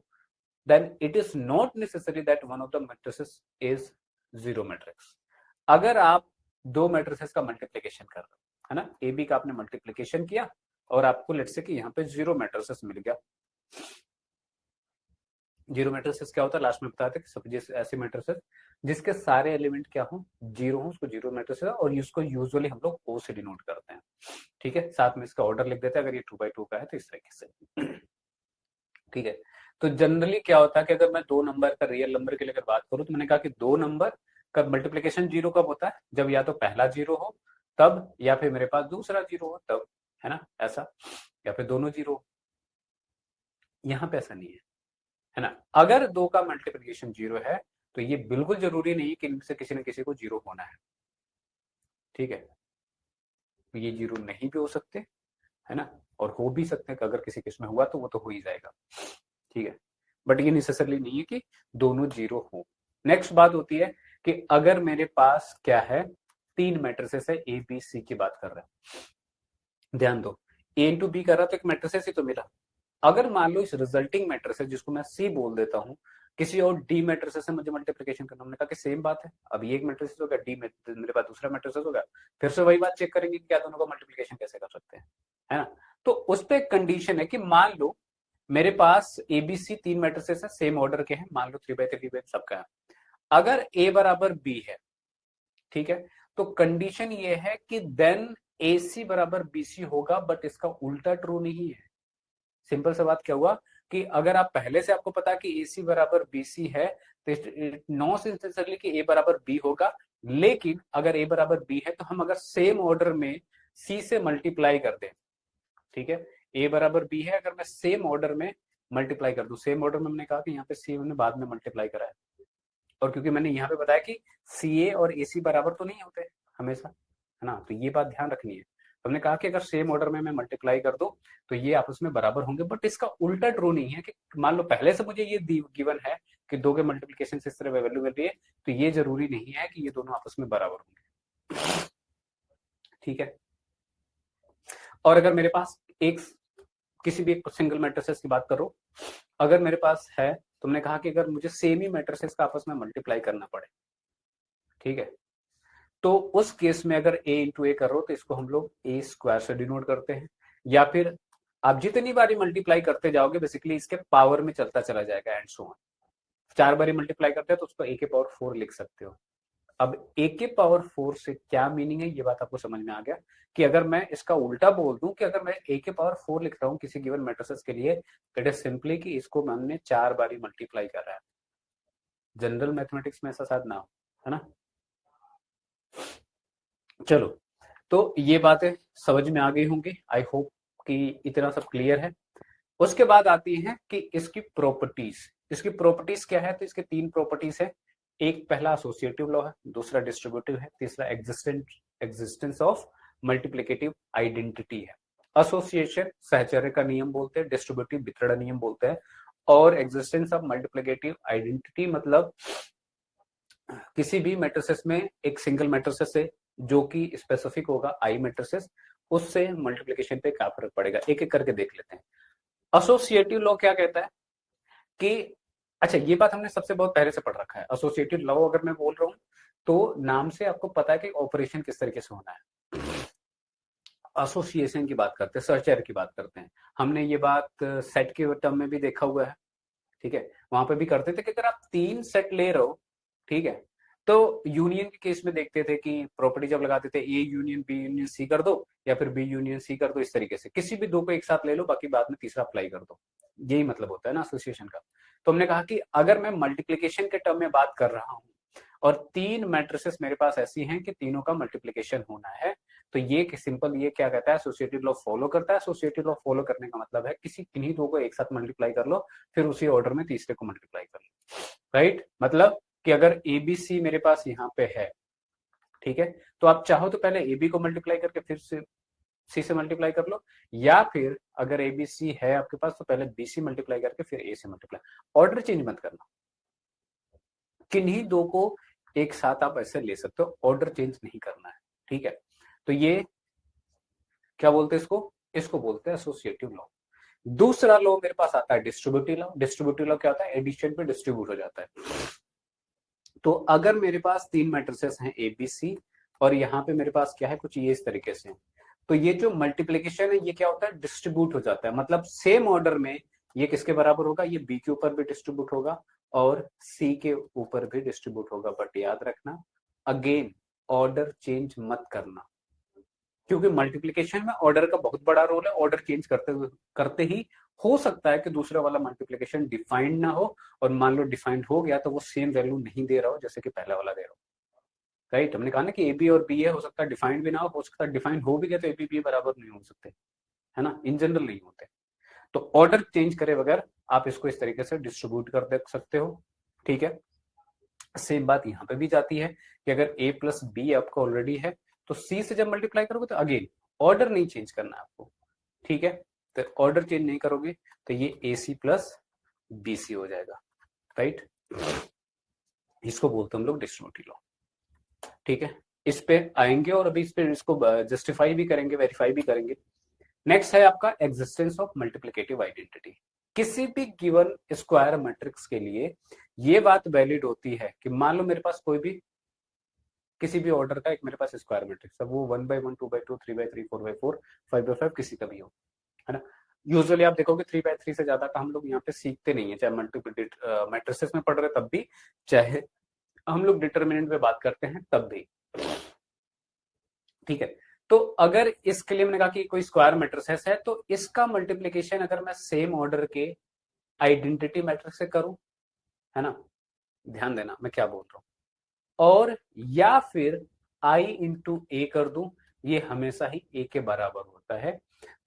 [SPEAKER 1] then it is not necessary that one of the matrices is zero matrix. अगर आप दो मैट्रिसेस का मल्टीप्लीकेशन कर रहे हो, है ना, ए बी का आपने मल्टीप्लीकेशन किया और आपको लेट्स से कि यहाँ पे जीरो मैट्रिसेस मिल गया। जीरो मैट्रिसेस क्या होता है, लास्ट में बताया था कि सब ऐसे मैट्रिसेस जिसके सारे एलिमेंट क्या हो, जीरो हो, उसको जीरो मैट्रिसेस, और इसको यूजुअली हम लोग ओ से डिनोट करते हैं। ठीक है, साथ में इसका ऑर्डर लिख देते हैं, अगर ये 2x2 का है तो इस तरीके से। ठीक है, तो जनरली क्या होता है कि अगर मैं दो नंबर का रियल नंबर के लिए अगर बात करूं, तो मैंने कहा कि दो नंबर का मल्टीप्लीकेशन जीरो कब होता है, जब या तो पहला जीरो हो तब, या फिर मेरे पास दूसरा जीरो हो तब, है ना, ऐसा, या फिर दोनों जीरो। यहाँ पे ऐसा नहीं है ना। अगर दो का मल्टीप्लीकेशन जीरो है तो ये बिल्कुल जरूरी नहीं कि इनमें से किसी न किसी को जीरो होना है। ठीक है, तो ये जीरो नहीं भी हो सकते, है ना, और हो भी सकते हैं कि अगर किसी केस में हुआ तो वो तो हो ही जाएगा। ठीक है, बट ये नेसेसरली नहीं है कि दोनों जीरो हो। नेक्स्ट बात होती है कि अगर मेरे पास क्या है, तीन मैट्रिसेस है, ए बी सी की बात कर रहे हैं, ध्यान दो, ए इंटू बी कर रहा तो एक मैट्रिसेस ही तो मिला। अगर मान लो इस रिजल्टिंग मैट्रिसेस जिसको मैं सी बोल देता हूं, किसी और डी मैट्रिसेस से मुझे मल्टीप्लिकेशन करना, हमने कहा कि सेम बात है, अब ये एक मैट्रिसेस हो गया, डी में मेरे पास दूसरा मैट्रिसेस हो गया, फिर से वही बात चेक करेंगे कि क्या दोनों का मल्टीप्लिकेशन कैसे कर सकते हैं, है ना। तो उस पर एक कंडीशन है कि मान लो मेरे पास एबीसी तीन मैट्रिसेस है, सेम ऑर्डर के हैं, मान लो 3x3 सबका है। अगर ए बराबर बी है, ठीक है, तो कंडीशन ये है कि देन ए सी बराबर बी सी होगा, बट इसका उल्टा ट्रू नहीं है। सिंपल सा बात क्या हुआ कि अगर आप पहले से आपको पता कि ए सी बराबर बी सी है तो नॉट नेसेसरली कि ए बराबर बी होगा, लेकिन अगर ए बराबर बी है तो हम अगर सेम ऑर्डर में सी से मल्टीप्लाई कर दें, ठीक है, ए बराबर बी है, अगर मैं सेम ऑर्डर में मल्टीप्लाई कर दूं, सेम ऑर्डर में हमने कहा कि यहाँ पे सी हमने बाद में मल्टीप्लाई करा है, और क्योंकि मैंने यहाँ पे बताया कि सी ए और ए सी बराबर तो नहीं होते हमेशा, है ना, तो ये बात ध्यान रखनी है। तो हमने कहा कि अगर सेम ऑर्डर में मैं मल्टीप्लाई कर दूं तो ये आपस में बराबर होंगे, बट इसका उल्टा ट्रू नहीं है कि मान लो पहले से मुझे ये गिवन है कि दो के मल्टीप्लिकेशन से इस तरह वैल्यू मिल रही है, तो ये जरूरी नहीं है कि ये दोनों आपस में बराबर होंगे। ठीक है, और अगर मेरे पास एक किसी भी एक सिंगल मैट्रिसेस की बात करो, अगर मेरे पास है, तुमने कहा कि अगर मुझे सेम ही मैट्रिसेस का आपस में मल्टीप्लाई करना पड़े, ठीक है, तो उस केस में अगर a इंटू ए करो तो इसको हम लोग ए स्क्वायर से डिनोट करते हैं, या फिर आप जितनी बारी मल्टीप्लाई करते जाओगे बेसिकली इसके पावर में चलता चला जाएगा एंड सो ऑन। 4 बारी मल्टीप्लाई करते हैं तो उसको a के पावर 4 लिख सकते हो। अब a के पावर 4 से क्या मीनिंग है, ये बात आपको समझ में आ गया कि अगर मैं इसका उल्टा बोल दूं कि अगर मैं a के पावर 4 लिख रहा हूं किसी गिवन मैट्रिसेस के लिए, इट इज सिंपली कि इसको हमने 4 बारी मल्टीप्लाई कर रहा है। जनरल मैथमेटिक्स में ऐसा शायद ना हो, है ना। चलो, तो ये बातें समझ में आ गई होंगी, आई होप कि इतना सब क्लियर है। उसके बाद आती है कि इसकी प्रॉपर्टीज, इसकी प्रॉपर्टीज क्या है, तो इसके तीन प्रॉपर्टीज है। एक पहला एसोसिएटिव लॉ है, दूसरा डिस्ट्रीब्यूटिव है, तीसरा एग्जिस्टेंस ऑफ मल्टीप्लिकेटिव आइडेंटिटी है। एसोसिएशन सहचर्य का नियम बोलते हैं, डिस्ट्रीब्यूटिव वितरण नियम बोलते हैं, और एग्जिस्टेंस ऑफ मल्टीप्लिकेटिव आइडेंटिटी मतलब किसी भी मैट्रिसेस में एक सिंगल मैट्रिसेस से जो कि स्पेसिफिक होगा आई मैट्रिसेस, उससे मल्टीप्लिकेशन पे क्या फर्क पड़ेगा, एक एक करके देख लेते हैं। एसोसिएटिव लॉ क्या कहता है कि, अच्छा ये बात हमने सबसे बहुत पहले से पढ़ रखा है, एसोसिएटिव लॉ अगर मैं बोल रहा हूं तो नाम से आपको पता है कि ऑपरेशन किस तरीके से होना है। एसोसिएशन की बात करते हैं, सर्चर की बात करते हैं, हमने ये बात सेट के टर्म में भी देखा हुआ है, ठीक है, वहां पे भी करते थे कि अगर आप 3 सेट ले रहे हो, ठीक है, तो यूनियन के केस में देखते थे कि प्रॉपर्टी जब लगाते थे A union B union C कर दो, या फिर बी यूनियन सी कर दो, इस तरीके से किसी भी दो को एक साथ ले लो, बाकी बाद में तीसरा अप्लाई कर दो, यही मतलब होता है ना एसोसिएशन का। तो हमने कहा कि अगर मैं मल्टीप्लीकेशन के टर्म में बात कर रहा हूं और 3 मैट्रिसेस मेरे पास ऐसी हैं कि तीनों का मल्टीप्लीकेशन होना है, तो ये सिंपल ये क्या कहता है, एसोसिएटिव लॉ फॉलो करता है। एसोसिएटिव लॉ फॉलो करने का मतलब है किसी किन्हीं दो को एक साथ मल्टीप्लाई कर लो, फिर उसी ऑर्डर में तीसरे को मल्टीप्लाई कर लो, राइट। मतलब कि अगर एबीसी मेरे पास यहाँ पे है, ठीक है, तो आप चाहो तो पहले ए बी को मल्टीप्लाई करके फिर से सी से मल्टीप्लाई कर लो, या फिर अगर ए बी सी है आपके पास तो पहले बी सी मल्टीप्लाई करके फिर ए से मल्टीप्लाई। ऑर्डर चेंज मत करना, किन्हीं दो को एक साथ आप ऐसे ले सकते हो, ऑर्डर चेंज नहीं करना है, ठीक है। तो ये क्या बोलते हैं इसको, इसको बोलते हैं एसोसिएटिव लॉ। दूसरा लॉ मेरे पास आता है डिस्ट्रीब्यूटिव लॉ। डिस्ट्रीब्यूटिव लॉ क्या होता है, एडिशन पे डिस्ट्रीब्यूट हो जाता है। तो अगर मेरे पास 3 मैट्रिसेस हैं ए बी सी, और यहाँ पे मेरे पास क्या है, कुछ ये इस तरीके से, तो ये जो मल्टीप्लीकेशन है ये क्या होता है, डिस्ट्रीब्यूट हो जाता है। मतलब सेम ऑर्डर में ये किसके बराबर होगा, ये बी के ऊपर भी डिस्ट्रीब्यूट होगा और सी के ऊपर भी डिस्ट्रीब्यूट होगा। बट याद रखना, अगेन ऑर्डर चेंज मत करना, क्योंकि मल्टीप्लीकेशन में ऑर्डर का बहुत बड़ा रोल है। ऑर्डर चेंज करते ही हो सकता है कि दूसरा वाला मल्टीप्लीकेशन डिफाइंड ना हो, और मान लो डिफाइंड हो गया तो वो सेम वैल्यू नहीं दे रहा हो जैसे कि पहला वाला दे रहा हो, राइट। हमने कहा ना कि ए बी और बी है, हो सकता है डिफाइंड भी ना हो सकता है डिफाइंड हो भी गया तो ए बी बी बराबर नहीं हो सकते, है ना, इन जनरल नहीं होते। तो ऑर्डर चेंज करे बगैर आप इसको इस तरीके से डिस्ट्रीब्यूट कर दे सकते हो, ठीक है। सेम बात यहाँ पे भी जाती है कि अगर a प्लस बी आपका ऑलरेडी है, तो c से जब मल्टीप्लाई करोगे तो अगेन ऑर्डर नहीं चेंज करना है आपको, ठीक है। तो ऑर्डर चेंज नहीं करोगे तो ये ए सी प्लस बी सी हो जाएगा, राइट। इसको बोलते हैं हम लोग डिस्ट्रीब्यूटिव लॉ, ठीक है। इस पे आएंगे और अभी इस पे इसको जस्टिफाई भी करेंगे, वेरीफाई भी करेंगे। नेक्स्ट है आपका एग्जिस्टेंस ऑफ मल्टीप्लिकेटिव आइडेंटिटी। किसी भी गिवन स्क्वायर मैट्रिक्स के लिए ये बात वैलिड होती है कि मान लो मेरे पास कोई भी किसी भी ऑर्डर का एक मेरे पास स्क्वायर मैट्रिक्स है, वो 1/1 2/2 3/3 4/4 5/5 किसी का भी हो, है ना। यूजुअली आप देखोगे 3/3 से ज्यादा का हम लोग यहाँ पे सीखते नहीं है, चाहे मल्टीपल मैट्रिसेस में पढ़ रहे तब भी, चाहे हम लोग डिटर्मिनेंट में बात करते हैं तब भी, ठीक है। तो अगर इसके लिए मैंने कहा कि कोई स्क्वायर मैट्रिसेस है तो इसका मल्टीप्लीकेशन अगर मैं सेम ऑर्डर के आइडेंटिटी मैट्रिक्स से करूं, है ना, ध्यान देना मैं क्या बोल रहा हूं, और या फिर आई इंटू ए कर दूं, ये हमेशा ही ए के बराबर होता है।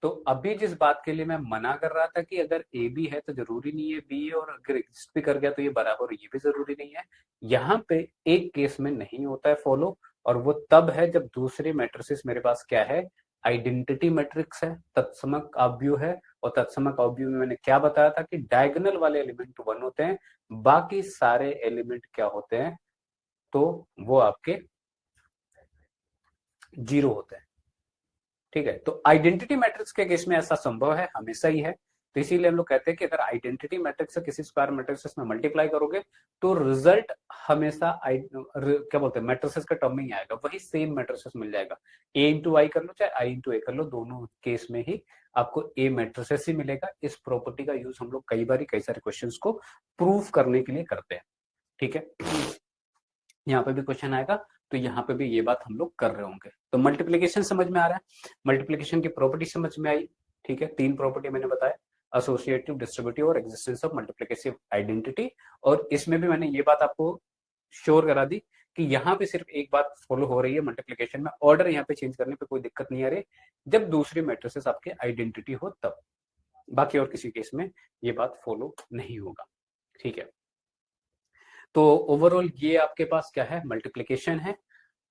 [SPEAKER 1] तो अभी जिस बात के लिए मैं मना कर रहा था कि अगर ए बी है तो जरूरी नहीं है बी है, और अगर एग्जिस्ट भी कर गया तो ये बराबर, ये भी जरूरी नहीं है। यहाँ पे एक केस में नहीं होता है फॉलो, और वो तब है जब दूसरे मैट्रिसेस मेरे पास क्या है, आइडेंटिटी मैट्रिक्स है, तत्समक अवयव है। और तत्समक अवयव में मैंने क्या बताया था कि डायगोनल वाले एलिमेंट 1 होते हैं, बाकी सारे एलिमेंट क्या होते हैं, तो वो आपके 0 होते हैं, ठीक है। तो आइडेंटिटी मैट्रिक्स के केस में ऐसा संभव है, हमेशा ही है। तो इसीलिए हम लोग कहते हैं कि अगर आइडेंटिटी मैट्रिक्स से किसी स्क्वायर मैट्रिक्स में मल्टीप्लाई करोगे तो रिजल्ट हमेशा क्या बोलते हैं मैट्रिसेस के टर्म में ही आएगा, वही सेम मैट्रिसेस मिल जाएगा। ए इंटू आई कर लो चाहे आई इंटू ए कर लो, दोनों केस में ही आपको ए मैट्रिसेस ही मिलेगा। इस प्रॉपर्टी का यूज हम लोग कई बार कई सारे क्वेश्चन को प्रूव करने के लिए करते हैं, ठीक है। यहाँ पे भी क्वेश्चन आएगा तो यहाँ पे भी ये बात हम लोग कर रहे होंगे। तो मल्टीप्लीकेशन समझ में आ रहा है, मल्टीप्लीकेशन की प्रॉपर्टी समझ में आई, ठीक है। 3 प्रॉपर्टी मैंने बताया, एसोसिएटिव, डिस्ट्रीब्यूटिव और एग्जिस्टेंस ऑफ मल्टीप्लिकेटिव आइडेंटिटी। और इसमें भी मैंने ये बात आपको श्योर करा दी कि यहाँ पे सिर्फ एक बात फॉलो हो रही है मल्टीप्लीकेशन में, ऑर्डर यहाँ पे चेंज करने पे कोई दिक्कत नहीं आ रही जब दूसरी मैट्रिसेस आपके आइडेंटिटी हो तब, बाकी और किसी केस में ये बात फॉलो नहीं होगा, ठीक है। तो ओवरऑल ये आपके पास क्या है, मल्टीप्लिकेशन है।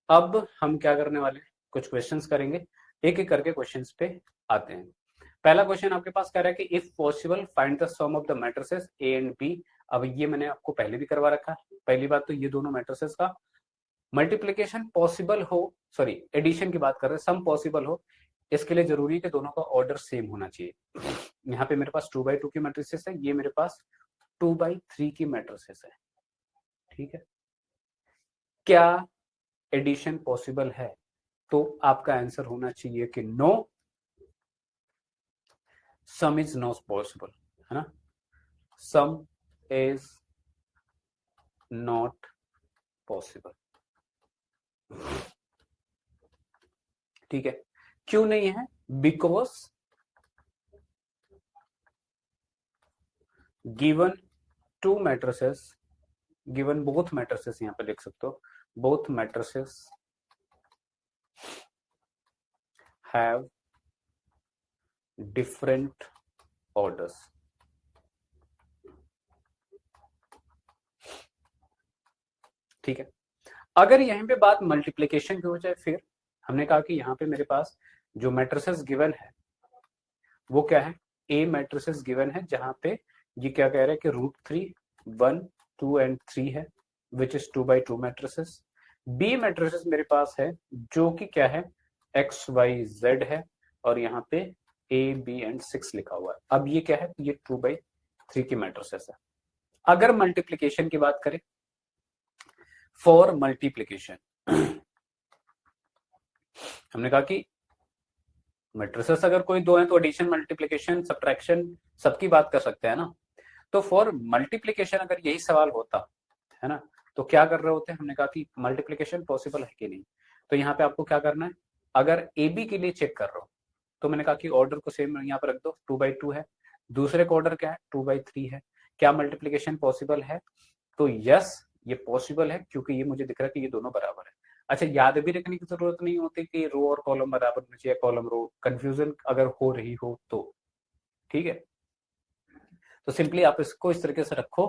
[SPEAKER 1] अब हम क्या करने वाले हैं, कुछ क्वेश्चंस करेंगे, एक एक करके क्वेश्चंस पे आते हैं। पहला क्वेश्चन आपके पास कह रहा है कि if possible find the sum of the matrices A and B. अब ये मैंने आपको पहले भी करवा रखा है। पहली बात तो ये दोनों मैट्रिसेस का मल्टीप्लिकेशन पॉसिबल हो, सॉरी एडिशन की बात कर रहे हैं, सम पॉसिबल हो, इसके लिए जरूरी है कि दोनों का ऑर्डर सेम होना चाहिए। यहाँ पे मेरे पास 2/2 की मैट्रिसेस है, ये मेरे पास 2/3 की मैट्रिसेस है, ठीक है। क्या एडिशन पॉसिबल है, तो आपका आंसर होना चाहिए कि no, sum is not possible, है ना, सम इज नॉट पॉसिबल, ठीक है। क्यों नहीं है, because given to matrices given, both matrices यहाँ पे लिख सकते हो, both matrices have different orders. ठीक है, अगर यहीं पे बात मल्टीप्लिकेशन की हो जाए, फिर हमने कहा कि यहाँ पे मेरे पास जो मैट्रिसेस गिवन है वो क्या है, ए मैट्रिसेस गिवन है, जहां पे ये क्या कह रहे हैं कि √3 1 2 एंड 3 है, which is 2x2 matrices. B matrices मेरे पास है जो कि क्या है, XYZ है, और यहाँ पे A B एंड 6 लिखा हुआ है। अब ये क्या है, ये 2x3 की मैट्रिसेस है। अगर मल्टीप्लीकेशन की बात करें, फॉर मल्टीप्लीकेशन हमने कहा कि मैट्रिसेस अगर कोई दो है तो एडिशन, मल्टीप्लिकेशन, सब्ट्रैक्शन सबकी बात कर सकते हैं ना। तो फॉर मल्टीप्लिकेशन अगर यही सवाल होता है ना, तो क्या कर रहे होते हैं, हमने कहा कि मल्टीप्लिकेशन पॉसिबल है कि नहीं। तो यहाँ पे आपको क्या करना है, अगर ए बी के लिए चेक कर रहा हो तो मैंने कहा कि ऑर्डर को सेम यहाँ पर रख दो, 2x2 है, दूसरे का ऑर्डर क्या है, 2x3 है। क्या मल्टीप्लिकेशन पॉसिबल है, तो यस ये पॉसिबल है, क्योंकि ये मुझे दिख रहा है कि ये दोनों बराबर है। अच्छा, याद भी रखने की जरूरत नहीं होती कि रो और कॉलम बराबर होना चाहिए, कॉलम रो, कंफ्यूजन अगर हो रही हो तो। ठीक है, तो सिंपली आप इसको इस तरीके से रखो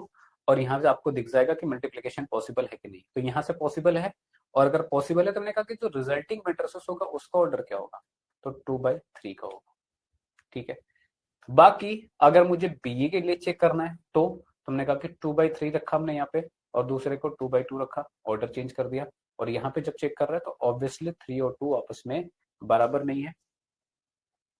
[SPEAKER 1] और यहाँ से आपको दिख जाएगा कि मल्टीप्लिकेशन पॉसिबल है कि नहीं। तो यहाँ से पॉसिबल है, और अगर पॉसिबल है तो मैंने कहा कि जो रिजल्टिंग मैट्रिसेस होगा उसका ऑर्डर क्या होगा, तो 2x3 का होगा। ठीक है, बाकी अगर मुझे बी के लिए चेक करना है तो तुमने कहा कि 2x3 रखा हमने यहाँ पे, और दूसरे को 2x2 रखा, ऑर्डर चेंज कर दिया। और यहाँ पे जब चेक कर रहा है तो ऑब्वियसली 3 और 2 आपस में बराबर नहीं है,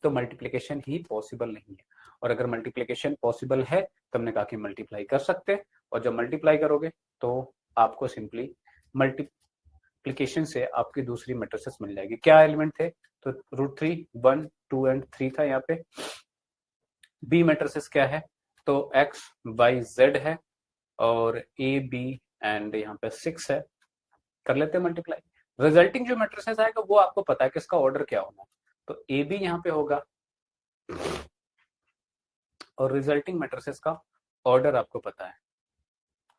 [SPEAKER 1] तो मल्टीप्लिकेशन ही पॉसिबल नहीं है। और अगर मल्टीप्लिकेशन पॉसिबल है तो हमने कहा कि मल्टीप्लाई कर सकते हैं, और जब मल्टीप्लाई करोगे तो आपको सिंपली मल्टीप्लिकेशन से आपकी दूसरी मैट्रिसेस मिल जाएगी। क्या एलिमेंट थे, तो √3 1 2 एंड 3 था यहाँ पे। बी मैट्रिसेस क्या है, तो XYZ है, और AB एंड यहाँ पे 6 है। कर लेते हैं मल्टीप्लाई। रिजल्टिंग जो मैट्रिसेस आएगा वो आपको पता है कि इसका ऑर्डर क्या होना है, तो AB यहाँ पे होगा, और रिजल्टिंग मैट्रिसेस का ऑर्डर आपको पता है।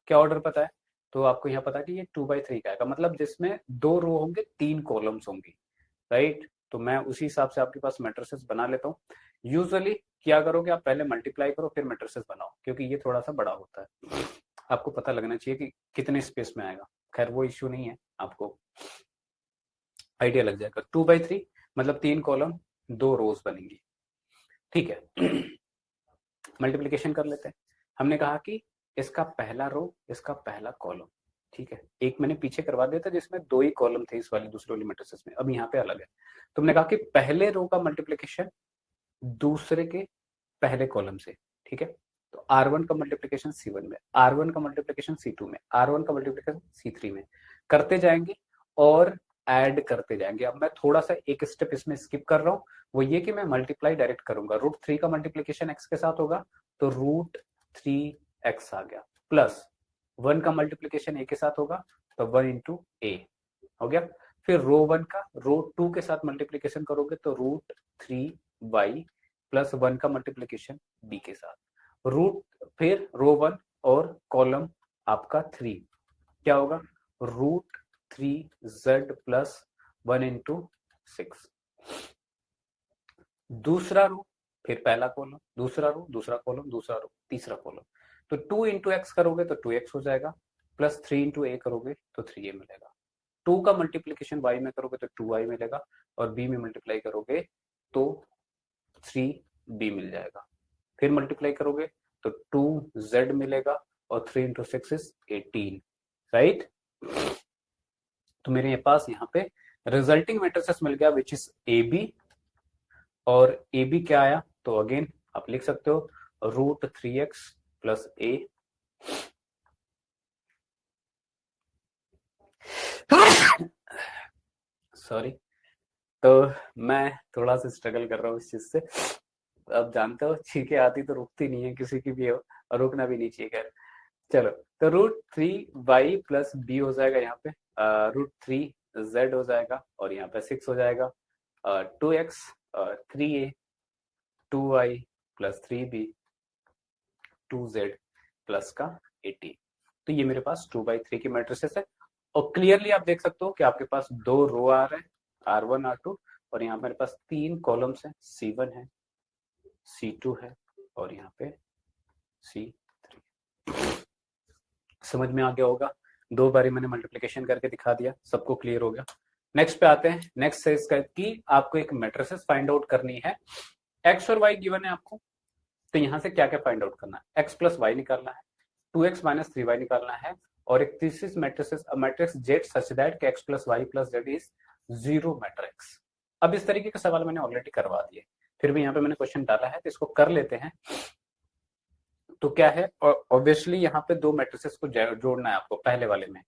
[SPEAKER 1] क्या ऑर्डर पता है, तो आपको यहाँ पता है कि ये 2x3 का आएगा, मतलब जिसमें 2 रो होंगे 3 कॉलम्स होंगी, राइट। तो मैं उसी हिसाब से आपके पास मैट्रिसेस बना लेता हूँ। यूजुअली क्या करोगे, आप पहले मल्टीप्लाई करो फिर मैट्रिसेस बनाओ, क्योंकि ये थोड़ा सा बड़ा होता है, आपको पता लगना चाहिए कि कितने स्पेस में आएगा। खैर वो इश्यू नहीं है, आपको आइडिया लग जाएगा। 2x3 मतलब 3 कॉलम 2 रोज बनेंगी। ठीक है, मल्टीप्लिकेशन कर लेते हैं। हमने कहा कि इसका पहला रो, इसका पहला कॉलम, ठीक है, एक मैंने पीछे करवा दिया था जिसमें 2 ही कॉलम थे इस वाली दूसरी वाली मैट्रिसेस में, अब यहाँ पे अलग है। तुमने कहा कि पहले रो का मल्टीप्लिकेशन दूसरे के पहले कॉलम से, ठीक है। तो R1 का मल्टीप्लिकेशन C1 में, R1 का मल्टीप्लिकेशन C2 में, R1 का मल्टीप्लिकेशन C3 में, करते जाएंगे और ऐड करते जाएंगे। अब मैं थोड़ा सा एक स्टेप इसमें स्किप कर रहा हूँ, वो ये कि मैं मल्टीप्लाई डायरेक्ट करूंगा। √3 का मल्टीप्लिकेशन x के साथ होगा, तो √3x आ गया, प्लस 1 का मल्टीप्लिकेशन a के साथ होगा, तो 1 इंटू a हो गया। फिर रो 1 का रो 2 के साथ मल्टीप्लिकेशन करोगे तो √3y प्लस 1 का मल्टीप्लिकेशन b के साथ, फिर रो 1 और कॉलम आपका 3 क्या होगा, √3z प्लस 1 इंटू 6। दूसरा रो, फिर पहला कॉलम, दूसरा रो, दूसरा कॉलम, दूसरा रो, तीसरा कॉलम। तो 2 इंटू एक्स करोगे तो 2x हो जाएगा, प्लस 3 इंटू ए करोगे तो 3a मिलेगा। 2 का मल्टीप्लिकेशन y में करोगे तो 2y मिलेगा, और b में मल्टीप्लाई करोगे तो 3b मिल जाएगा। फिर मल्टीप्लाई करोगे तो 2z मिलेगा, और 3 इंटू 6 इज 18, राइट। तो मेरे पास यहाँ पे रिजल्टिंग मैट्रिसेस मिल गया विच इज AB, और AB क्या आया, तो अगेन आप लिख सकते हो √3x प्लस a सॉरी। तो मैं थोड़ा सा स्ट्रगल कर रहा हूँ इस चीज से, अब जानते हो छींके आती तो रुकती नहीं है किसी की भी हो, और रुकना भी नहीं चाहिए। खैर चलो, तो √3y प्लस b हो जाएगा यहाँ पे, √3z हो जाएगा, और यहाँ पे 6 हो जाएगा, 2x 3a 2y plus 3b 2z plus का 18। तो ये मेरे पास 2/3 की मैट्रिसेस है और क्लियरली आप देख सकते हो कि आपके पास 2 रो आ रहे हैं R1 R2 और यहाँ मेरे पास 3 कॉलम्स हैं C1 है C2 है और यहाँ पे C3। समझ में आ गया होगा, 2 बारी मैंने मल्टीप्लिकेशन करके दिखा दिया, सबको क्लियर हो गया। नेक्स्ट पे आते हैं। नेक्स्ट से इसका कि आपको एक मैट्रिसेस फाइंड आउट करनी है, एक्स और वाई गिवन है आपको, तो यहाँ से क्या क्या फाइंड आउट करना है, एक्स प्लस वाई निकालना है, 2x माइनस 3y निकालना है और एक तीसरी matrix Z such that X plus Y plus Z is 0 matrix. अब इस तरीके का सवाल मैंने ऑलरेडी करवा दिए, फिर भी यहाँ पे मैंने क्वेश्चन डाला है तो इसको कर लेते हैं। तो क्या है, ऑब्वियसली यहाँ पे 2 मैट्रिसेस को जोड़ना है आपको पहले वाले में,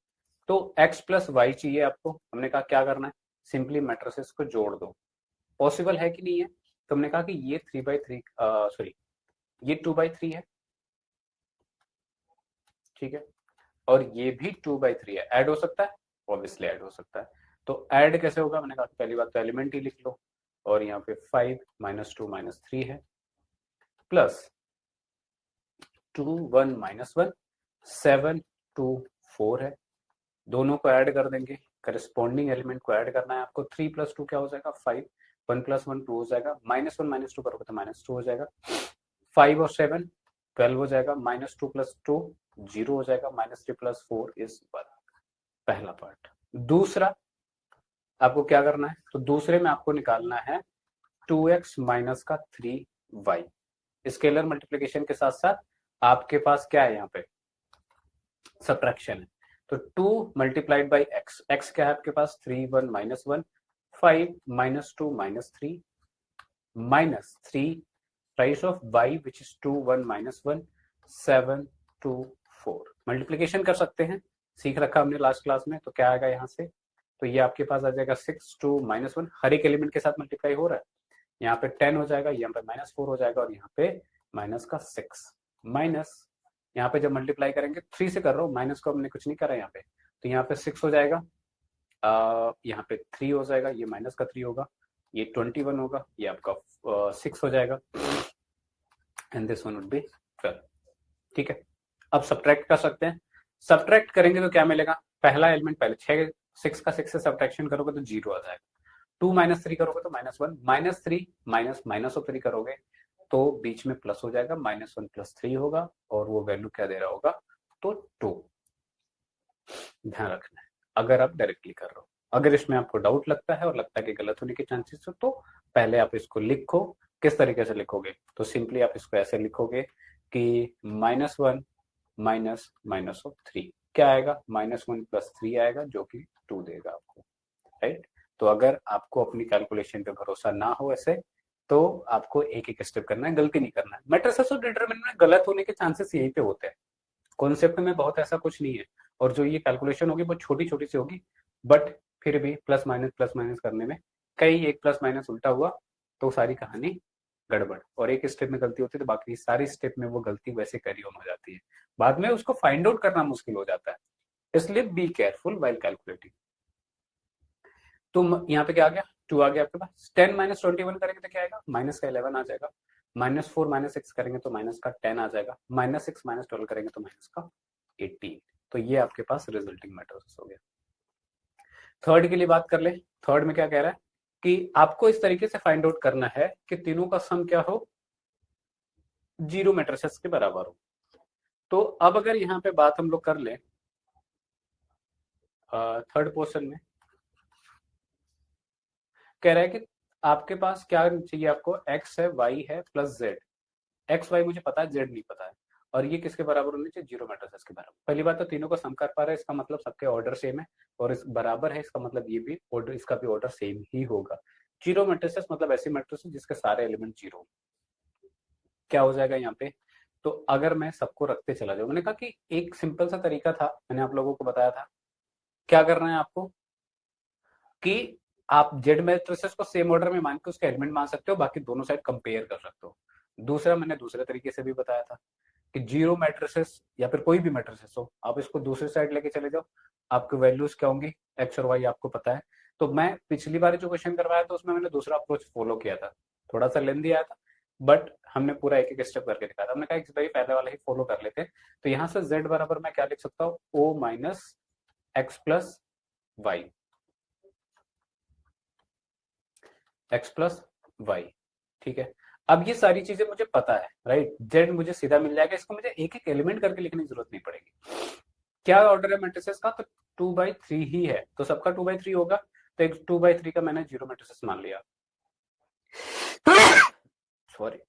[SPEAKER 1] तो x प्लस वाई चाहिए आपको। हमने कहा क्या करना है, सिंपली मैट्रिसेस को जोड़ दो। पॉसिबल है कि नहीं है, तो हमने कहा कि ये 3/3 सॉरी ये 2/3 है, ठीक है, और ये भी 2/3 है। ऐड हो सकता है, ऑब्वियसली ऐड हो सकता है। तो ऐड कैसे होगा, मैंने कहा पहली बात तो एलिमेंट ही लिख लो और यहाँ पे 5 - 2 - 3 है प्लस 2 1 - 1 7 2 4 है, दोनों को ऐड कर देंगे, करस्पॉन्डिंग एलिमेंट को ऐड करना है आपको। 3 + 2 क्या हो जाएगा 5, 1 + 1 2 हो जाएगा, -1 - 2 करोगे तो -2 हो जाएगा, 5 और 7 12 हो जाएगा, -2 + 2 0 हो जाएगा, -3 + 4 इज 1। पहला पार्ट। दूसरा आपको क्या करना है, तो दूसरे में आपको निकालना है 2x माइनस का 3y। स्केलर मल्टीप्लिकेशन के साथ साथ आपके पास क्या है, यहाँ पे सब्ट्रैक्शन है, तो 2 × x, x क्या है आपके पास 3 1 - 1 5 - 2 - 3 -3 price of y which is 2 1 - 1 7 2 4। Multiplication कर सकते हैं, सीख रखा हमने लास्ट क्लास में। तो क्या आएगा यहाँ से, तो ये आपके पास आ जाएगा 6 2 - 1, हर एक एलिमेंट के साथ मल्टीप्लाई हो रहा है, यहाँ पे 10 हो जाएगा, यहाँ पे -4 हो जाएगा और यहाँ पे -6 माइनस, यहाँ पे जब मल्टीप्लाई करेंगे 3 से कर रहा हूँ, माइनस को हमने कुछ नहीं करा यहाँ पे, तो यहाँ पे 6 हो जाएगा, यहाँ पे 3 हो जाएगा, ये -3 होगा, ये 21 होगा, ये आपका 6 हो जाएगा and this one would be 12। ठीक है, अब सब्ट्रैक्ट कर सकते हैं। सब्ट्रैक्ट करेंगे तो क्या मिलेगा, पहला एलिमेंट पहले 6 का 6 से सब्ट्रैक्शन करोगे तो 0 आ जाएगा, 2 - 3 करोगे तो -1, -3 -3 करोगे तो बीच में प्लस हो जाएगा, -1 + 3 होगा और वो वैल्यू क्या दे रहा होगा, तो 2। ध्यान रखना है अगर आप डायरेक्टली कर रहे हो। अगर इसमें आपको डाउट लगता है और लगता है कि गलत होने के चांसेस हो, तो पहले आप इसको लिखो। किस तरीके से लिखोगे, तो सिंपली आप इसको ऐसे लिखोगे कि -1 -3 क्या आएगा, -1 + 3 आएगा जो कि 2 देगा आपको, राइट। तो अगर आपको अपनी कैलकुलेशन पे भरोसा ना हो ऐसे, तो आपको एक एक स्टेप करना है, गलती नहीं करना है। मैट्रिसेस और डिटरमिनेंट में गलत होने के चांसेस यहीं पे होते हैं, कॉन्सेप्ट में बहुत ऐसा कुछ नहीं है, और जो ये कैलकुलेशन होगी वो छोटी छोटी सी होगी, बट फिर भी प्लस माइनस करने में कहीं एक प्लस माइनस उल्टा हुआ तो सारी कहानी गड़बड़, और एक स्टेप में गलती होती है तो बाकी सारी स्टेप में वो गलती वैसे कैरी ऑन हो जाती है, बाद में उसको फाइंड आउट करना मुश्किल हो जाता है। इसलिए बी केयरफुल वाइल कैलकुलेटिंग। तो यहाँ पे क्या आ गया, 2 आ गया आपके पास, 10 - 21 करेंगे तो क्या आएगा, -11 आ जाएगा, -4 - 6 करेंगे तो -10 आ जाएगा, -6 - 12 करेंगे तो -18। तो ये आपके पास रिजल्टिंग मैट्रिसेस हो गया। थर्ड के लिए बात कर ले, थर्ड में क्या कह रहा है कि आपको इस तरीके से फाइंड आउट करना है कि तीनों का सम क्या हो, 0 मैट्रिसेस के बराबर हो। तो अब अगर यहाँ पे बात हम लोग कर ले थर्ड पोर्शन में, कह रहा है कि आपके पास क्या चाहिए, आपको x है, y है प्लस z। एक्स वाई मुझे पता है, जेड नहीं पता है, और ये किसके बराबर होने चाहिए, 0 मैट्रिसेस के बराबर। पहली बात तो तीनों को सम कर पा रहा है, इसका मतलब सबके ऑर्डर सेम है, और इस बराबर है इसका मतलब ये भी ऑर्डर, इसका भी ऑर्डर सेम ही होगा। 0 मैट्रिसेस मतलब ऐसी मैट्रिसेस जिसके सारे एलिमेंट 0। क्या हो जाएगा यहाँ पे, तो अगर मैं सबको रखते चला जाऊँ, मैंने कहा कि एक सिंपल सा तरीका था, मैंने आप लोगों को बताया था क्या करना है आपको, कि आप जेड मैट्रिसेस को सेम ऑर्डर में मान के उसके एलिमेंट मान सकते हो, बाकी दोनों साइड कंपेयर कर सकते हो। दूसरा मैंने दूसरे तरीके से भी बताया था कि 0 मैट्रिसेस या फिर कोई भी मैट्रिसेस हो, आप इसको दूसरी साइड लेके चले जाओ, आपकी वैल्यूज क्या होंगी, एक्स और वाई आपको पता है। तो मैं पिछली बार जो क्वेश्चन करवाया था उसमें मैंने दूसरा अप्रोच फॉलो किया था, थोड़ा सा लेंदी आया था, बट हमने पूरा एक एक स्टेप करके दिखाया था। हमने कहा भाई पहले वाला ही फॉलो कर लेते हैं। तो यहाँ से z बराबर मैं क्या लिख सकता हूँ, o minus X plus Y, X plus Y. ठीक है, अब ये सारी चीजें मुझे पता है, राइट। z मुझे सीधा मिल जाएगा, इसको मुझे एक एक एलिमेंट करके लिखने की जरूरत नहीं पड़ेगी। क्या ऑर्डर है मैट्रिसेस का, तो 2/3 ही है, तो सबका 2/3 होगा। तो एक 2/3 का मैंने जीरो मैट्रिसेस मान लिया। सॉरी।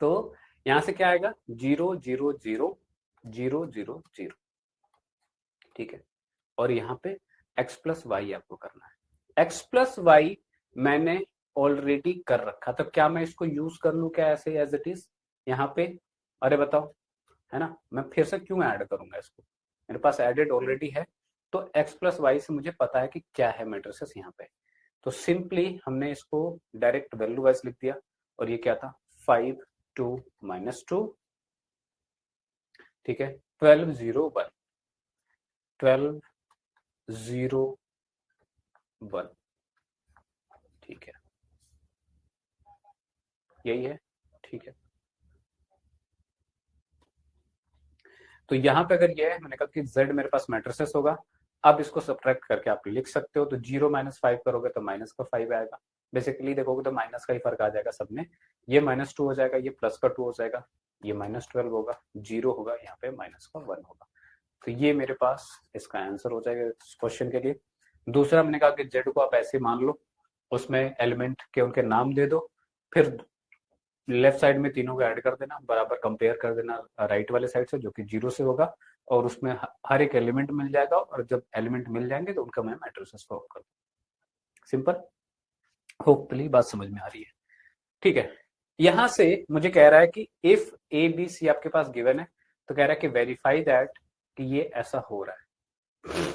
[SPEAKER 1] तो यहां से क्या आएगा, 0 0 0 0 0 0। ठीक है, और यहाँ पे x प्लस वाई आपको करना है। x प्लस वाई मैंने ऑलरेडी कर रखा, तो क्या मैं इसको यूज कर लू क्या ऐसे एज इट इज यहाँ पे? अरे बताओ, है ना, मैं फिर से क्यों ऐड करूंगा इसको, मेरे पास एडेड ऑलरेडी है। तो x प्लस वाई से मुझे पता है कि क्या है मैट्रिसेस यहाँ पे। तो सिंपली हमने इसको डायरेक्ट वैल्यू वाइज लिख दिया, और ये क्या था, 5 2 -2। ठीक है, 12 0 1, 12 0 1। ठीक है, यही है। ठीक है, तो यहाँ पे अगर ये है, मैंने कहा कि z मेरे पास मैट्रिसेस होगा। अब इसको सब्ट्रैक्ट करके आप लिख सकते हो, तो 0 -5 करोगे तो माइनस का 5 आएगा। बेसिकली देखोगे तो माइनस का ही फर्क आ जाएगा सब में। ये -2 हो जाएगा, ये प्लस का 2 हो जाएगा, ये -12 होगा, 0 होगा, यहाँ पे माइनस का 1 होगा। तो ये मेरे पास इसका आंसर हो जाएगा इस क्वेश्चन के लिए। दूसरा हमने कहा कि जेड को आप ऐसे मान लो, उसमें एलिमेंट के उनके नाम दे दो, फिर लेफ्ट साइड में तीनों को ऐड कर देना, बराबर कंपेयर कर देना राइट वाले साइड से जो कि 0 से होगा, और उसमें हर एक एलिमेंट मिल जाएगा, और जब एलिमेंट मिल जाएंगे तो उनका मैं मैट्रिसेस फॉर्म कर दूं। सिंपल, होपफुली बात समझ में आ रही है। ठीक है, यहां से मुझे कह रहा है कि इफ ए बी सी आपके पास गिवन है, तो कह रहा है कि वेरीफाई दैट कि ये ऐसा हो रहा है।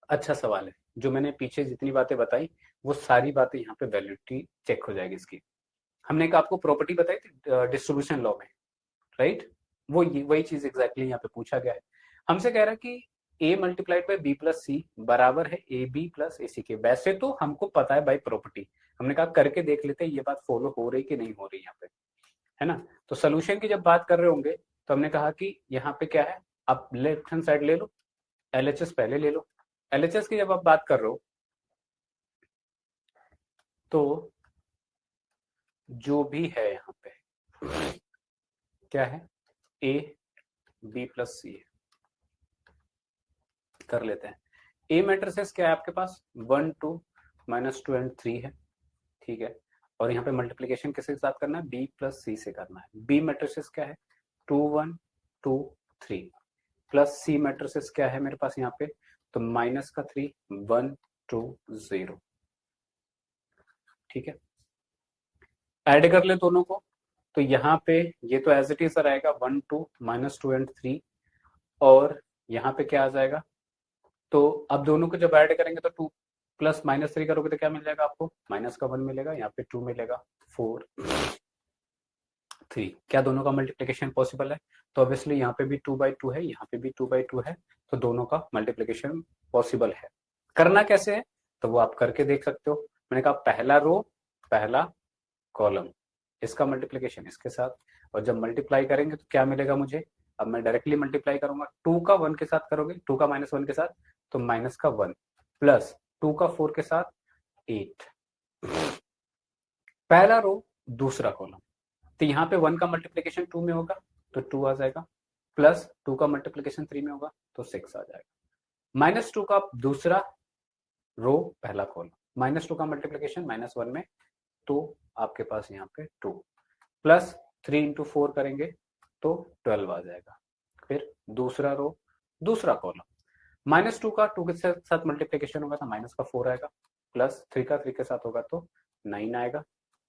[SPEAKER 1] अच्छा सवाल है, जो मैंने पीछे जितनी बातें बताई वो सारी बातें यहाँ पे वैलिडिटी चेक हो जाएगी इसकी। हमने एक आपको प्रॉपर्टी बताई थी डिस्ट्रीब्यूशन लॉ में, राइट। वो वही चीज एग्जैक्टली यहाँ पे पूछा गया है। हमसे कह रहा है कि a multiplied by B plus C बराबर है ए बी प्लस ए सी के। वैसे तो हमको पता है बाई प्रॉपर्टी, हमने कहा करके देख लेते हैं ये बात फॉलो हो रही कि नहीं हो रही यहाँ पे, है ना। तो सोल्यूशन की जब बात कर रहे होंगे तो हमने कहा कि यहाँ पे क्या है, आप लेफ्ट हैंड साइड ले लो, एलएचएस पहले ले लो। एलएचएस की जब आप बात कर रहे हो तो जो भी है यहाँ पे क्या है, ए बी प्लस सी है। कर लेते हैं। ए मैट्रिसेस क्या है आपके पास, 1 2 -2 एंड 3 है। ठीक है, और यहाँ पे मल्टीप्लीकेशन किसके साथ करना है, बी प्लस सी से करना है। बी मैट्रिसेस क्या है, 2 1 2 3, प्लस सी मैट्रिसेस क्या है मेरे पास यहाँ पे, तो माइनस का 3 1 2 0। ठीक है, ऐड कर ले दोनों को, तो यहाँ पे ये तो एज इट इज रहेगा 1 2 -2 एंड 3, और यहाँ पे क्या आ जाएगा, तो अब दोनों को जब ऐड करेंगे तो 2 प्लस -3 करोगे तो क्या मिल जाएगा आपको, माइनस का 1 मिलेगा, यहाँ पे 2 मिलेगा, 4 3। क्या दोनों का मल्टीप्लीकेशन पॉसिबल है, तो ऑब्वियसली यहाँ पे भी 2/2 है, यहाँ पे भी 2/2 है, तो दोनों का मल्टीप्लीकेशन पॉसिबल है। करना कैसे है, तो वो आप करके देख सकते हो। मैंने कहा पहला रो पहला कॉलम, इसका मल्टीप्लीकेशन इसके साथ, और जब मल्टीप्लाई करेंगे तो क्या मिलेगा मुझे, अब मैं डायरेक्टली मल्टीप्लाई करूंगा, 2 का 1 के साथ करोगे, 2 का -1 के साथ, तो माइनस का 1, प्लस 2 का 4 के साथ 8, पहला रो दूसरा कॉलम। तो यहाँ पे 1 का मल्टीप्लीकेशन 2 में होगा तो 2 आ जाएगा, प्लस 2 का मल्टीप्लीकेशन 3 में होगा तो 6 आ जाएगा, -2 का दूसरा रो पहला कॉलम, -2 का मल्टीप्लीकेशन -1 में, तो आपके पास यहाँ पे 2, प्लस 3 इंटू 4 करेंगे तो 12 आ जाएगा। फिर दूसरा रो दूसरा कॉलम, -2 का 2 के साथ मल्टीप्लीकेशन होगा तो माइनस का 4 आएगा, प्लस 3 का 3 के साथ होगा तो 9 आएगा।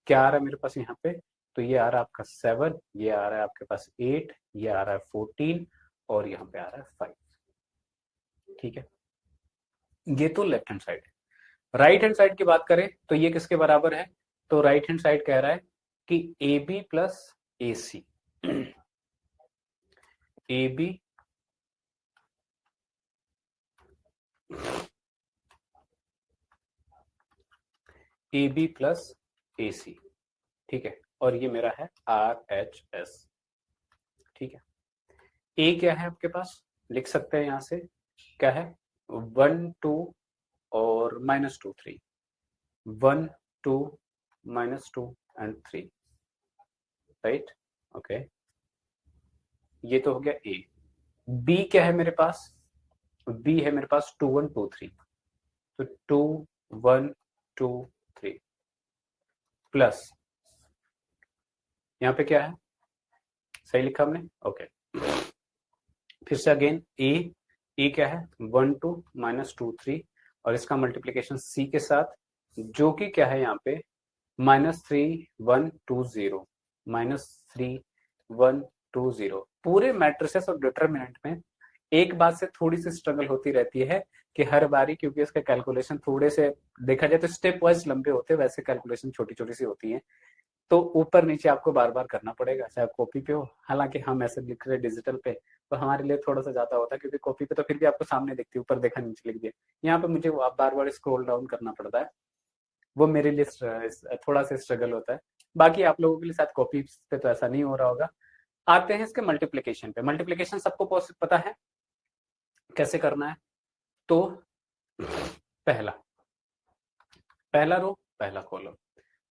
[SPEAKER 1] क्या आ रहा है मेरे पास यहाँ पे, तो ये आ रहा है आपका 7, ये आ रहा है आपके पास 8, ये आ रहा है 14, और यहाँ पे आ रहा है 5। ठीक है, ये तो लेफ्ट हैंड साइड है। राइट हैंड साइड की बात करें तो ये किसके बराबर है, तो राइट हैंड साइड कह रहा है कि A B plus A C, A B A B plus A C. ठीक है, और ये मेरा है RHS। ठीक है, ए क्या है आपके पास, लिख सकते हैं यहाँ से, क्या है, 1 2 और -2 3, 1 2 -2 एंड 3, राइट। ओके, ये तो हो गया ए। बी क्या है मेरे पास, बी है मेरे पास 2 1 2 3, तो 2 1 2 3 प्लस, यहाँ पे क्या है, सही लिखा हमने, ओके। फिर से अगेन ए क्या है 1 2 -2 3, और इसका मल्टीप्लीकेशन सी के साथ, जो कि क्या है यहाँ पे -3 1 2 0, -3 1 2 0। पूरे मैट्रिसेस और डिटरमिनेंट में एक बात से थोड़ी सी स्ट्रगल होती रहती है कि हर बारी, क्योंकि इसका कैलकुलेशन थोड़े से देखा जाए तो स्टेप वाइज लंबे होते हैं, वैसे कैलकुलेशन छोटी छोटी सी होती है, तो ऊपर नीचे आपको बार बार करना पड़ेगा, चाहे कॉपी पे हो। हालांकि हम ऐसे लिख रहे डिजिटल पे, तो हमारे लिए थोड़ा सा ज्यादा होता है, क्योंकि कॉपी पे तो फिर भी आपको सामने दिखती है, ऊपर देखा नीचे लिख दिया, यहाँ पे मुझे बार बार स्क्रॉल डाउन करना पड़ता है, वो मेरे लिए थोड़ा सा स्ट्रगल होता है। बाकी आप लोगों के लिए शायद कॉपी पे तो ऐसा नहीं हो रहा होगा। आते हैं इसके मल्टीप्लीकेशन पे। मल्टीप्लीकेशन सबको पता है कैसे करना है। तो पहला पहला रो पहला कॉलम,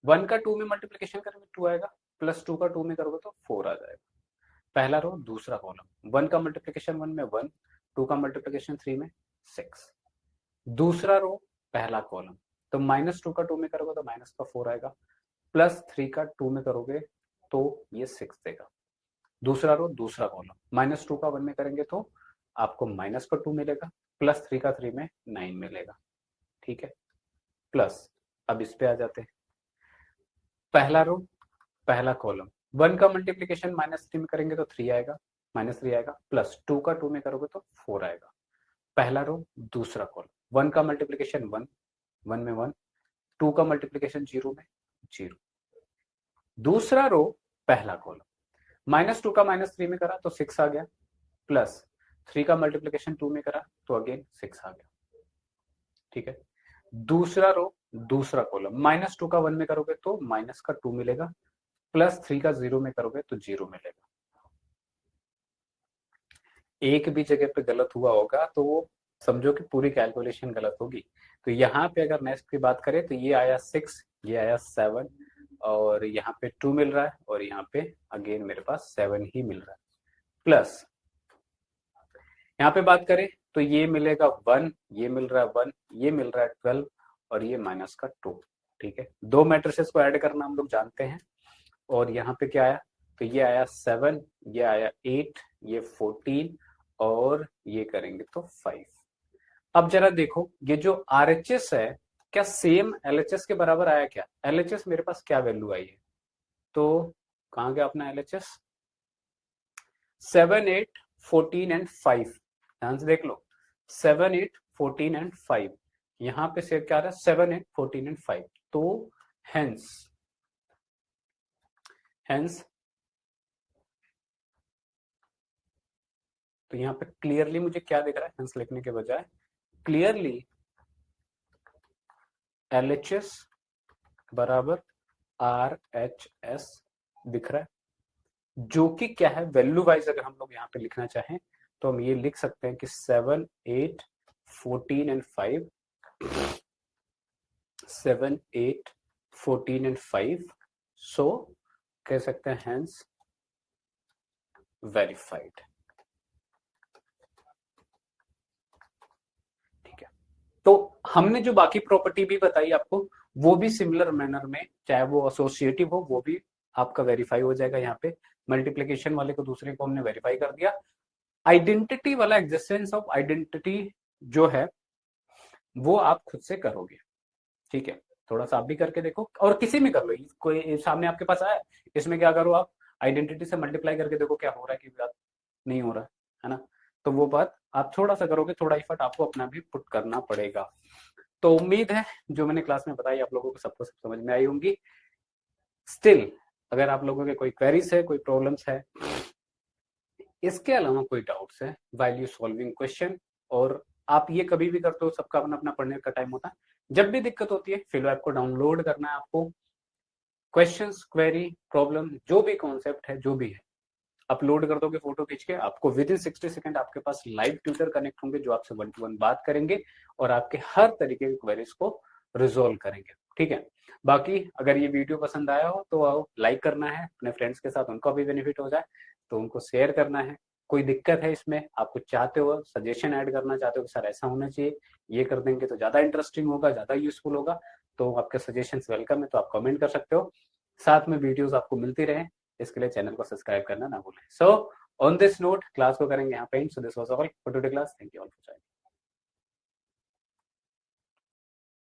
[SPEAKER 1] 1 का 2 में मल्टीप्लीकेशन करेंगे 2 आएगा, +2 का 2 में करोगे तो 4 आ जाएगा। पहला रो दूसरा कॉलम, 1 का मल्टीप्लीकेशन 1 में 1, 2 का मल्टीप्लीकेशन 3 में 6। दूसरा रो पहला कॉलम, तो -2 का 2 में करोगे तो माइनस का 4 आएगा, +3 का 2 में करोगे तो ये 6 देगा। दूसरा रो दूसरा कॉलम, -2 का 1 में करेंगे तो आपको माइनस का 2 मिलेगा, +3 का 3 में 9 मिलेगा। ठीक है, प्लस अब इस पे आ जाते हैं। पहला रो पहला कॉलम, 1 का मल्टीप्लीकेशन -3 में करेंगे तो 3 आएगा, -3 आएगा, +2 का 2 में करोगे तो 4 आएगा। पहला रो दूसरा कॉलम, 1 का मल्टीप्लीकेशन 1, 1 में 1, 2 का मल्टीप्लीकेशन 0 में 0। दूसरा रो पहला कॉलम, -2 का -3 में करा तो 6 आ गया, +3 का मल्टीप्लीकेशन 2 में करा तो अगेन 6 आ गया। ठीक है, दूसरा रो दूसरा कॉलम, -2 का 1 में करोगे तो माइनस का 2 मिलेगा, +3 का 0 में करोगे तो 0 मिलेगा। एक भी जगह पे गलत हुआ होगा तो वो समझो कि पूरी कैलकुलेशन गलत होगी। तो यहाँ पे अगर नेक्स्ट की बात करें तो ये आया 6, ये आया 7, और यहाँ पे 2 मिल रहा है, और यहाँ पे अगेन मेरे पास 7 ही मिल रहा है। प्लस यहाँ पे बात करें तो ये मिलेगा 1, ये मिल रहा है 1, ये मिल रहा है 12, और ये माइनस का 2। ठीक है, दो मैट्रिसेस को ऐड करना हम लोग जानते हैं। और यहाँ पे क्या आया, तो ये आया 7, ये आया 8, ये 14, और ये करेंगे तो 5। अब जरा देखो ये जो RHS है क्या सेम LHS के बराबर आया क्या? LHS मेरे पास क्या वैल्यू आई है, तो कहाँ गया अपना LHS, 7 8 14 एंड 5। ध्यान से देख लो, 7 8 14 एंड 5, यहाँ पे से क्या आ रहा है 7 8 14 एंड 5। तो हेंस तो यहाँ पे क्लियरली मुझे क्या दिख रहा है, हेंस लिखने के बजाय क्लियरली LHS बराबर RHS दिख रहा है, जो कि क्या है वैल्यू वाइज अगर हम लोग यहाँ पे लिखना चाहें तो हम ये लिख सकते हैं कि 7 8 14 एंड 5, 7 8 14 एंड 5, सो कह सकते हैं हेंस वेरीफाइड। ठीक है, तो हमने जो बाकी प्रॉपर्टी भी बताई आपको वो भी सिमिलर मैनर में, चाहे वो एसोसिएटिव हो वो भी आपका वेरीफाई हो जाएगा। यहाँ पे मल्टीप्लीकेशन वाले को दूसरे को हमने वेरीफाई कर दिया। आइडेंटिटी वाला, एग्जिस्टेंस ऑफ आइडेंटिटी जो है वो आप खुद से करोगे। ठीक है, थोड़ा सा आप भी करके देखो, और किसी में कर लो, कोई सामने आपके पास आया, इसमें क्या करो आप आइडेंटिटी से मल्टीप्लाई करके देखो क्या हो रहा है कि बात नहीं हो रहा है ना। तो वो बात आप थोड़ा सा करोगे, थोड़ा एफर्ट आपको अपना भी पुट करना पड़ेगा। तो उम्मीद है जो मैंने क्लास में बताई आप लोगों को सबको सब समझ में आई होंगी। स्टिल अगर आप लोगों के कोई क्वेरीज है, कोई प्रॉब्लम्स है, इसके अलावा कोई डाउट्स है व्हाइल यू सॉल्विंग क्वेश्चन, और आप ये कभी भी करते हो, सबका अपना अपना पढ़ने का टाइम होता है, जब भी दिक्कत होती है फिलवैप को डाउनलोड करना है आपको, क्वेश्चंस, क्वेरी, प्रॉब्लम, जो भी कॉन्सेप्ट है, जो भी है, अपलोड कर दोगे फोटो खींच के, आपको विद इन 60 सेकंड आपके पास लाइव ट्यूटर कनेक्ट होंगे जो आपसे 1 to 1 बात करेंगे और आपके हर तरीके की क्वेरीज को रिजोल्व करेंगे। ठीक है, बाकी अगर ये वीडियो पसंद आया हो तो आओ लाइक करना है, अपने फ्रेंड्स के साथ उनको भी बेनिफिट हो जाए तो उनको शेयर करना है। कोई दिक्कत है इसमें, आप कुछ चाहते हो, सजेशन ऐड करना चाहते हो कि सर ऐसा होना चाहिए, ये कर देंगे तो ज्यादा इंटरेस्टिंग होगा, ज्यादा यूजफुल होगा, तो आपके सजेशन वेलकम है, तो आप कमेंट कर सकते हो। साथ में वीडियोस आपको मिलती रहे, इसके लिए चैनल को सब्सक्राइब करना ना भूलें। So on this note class को करेंगे यहाँ पे and. So this was all for today class. Thank you all for joining.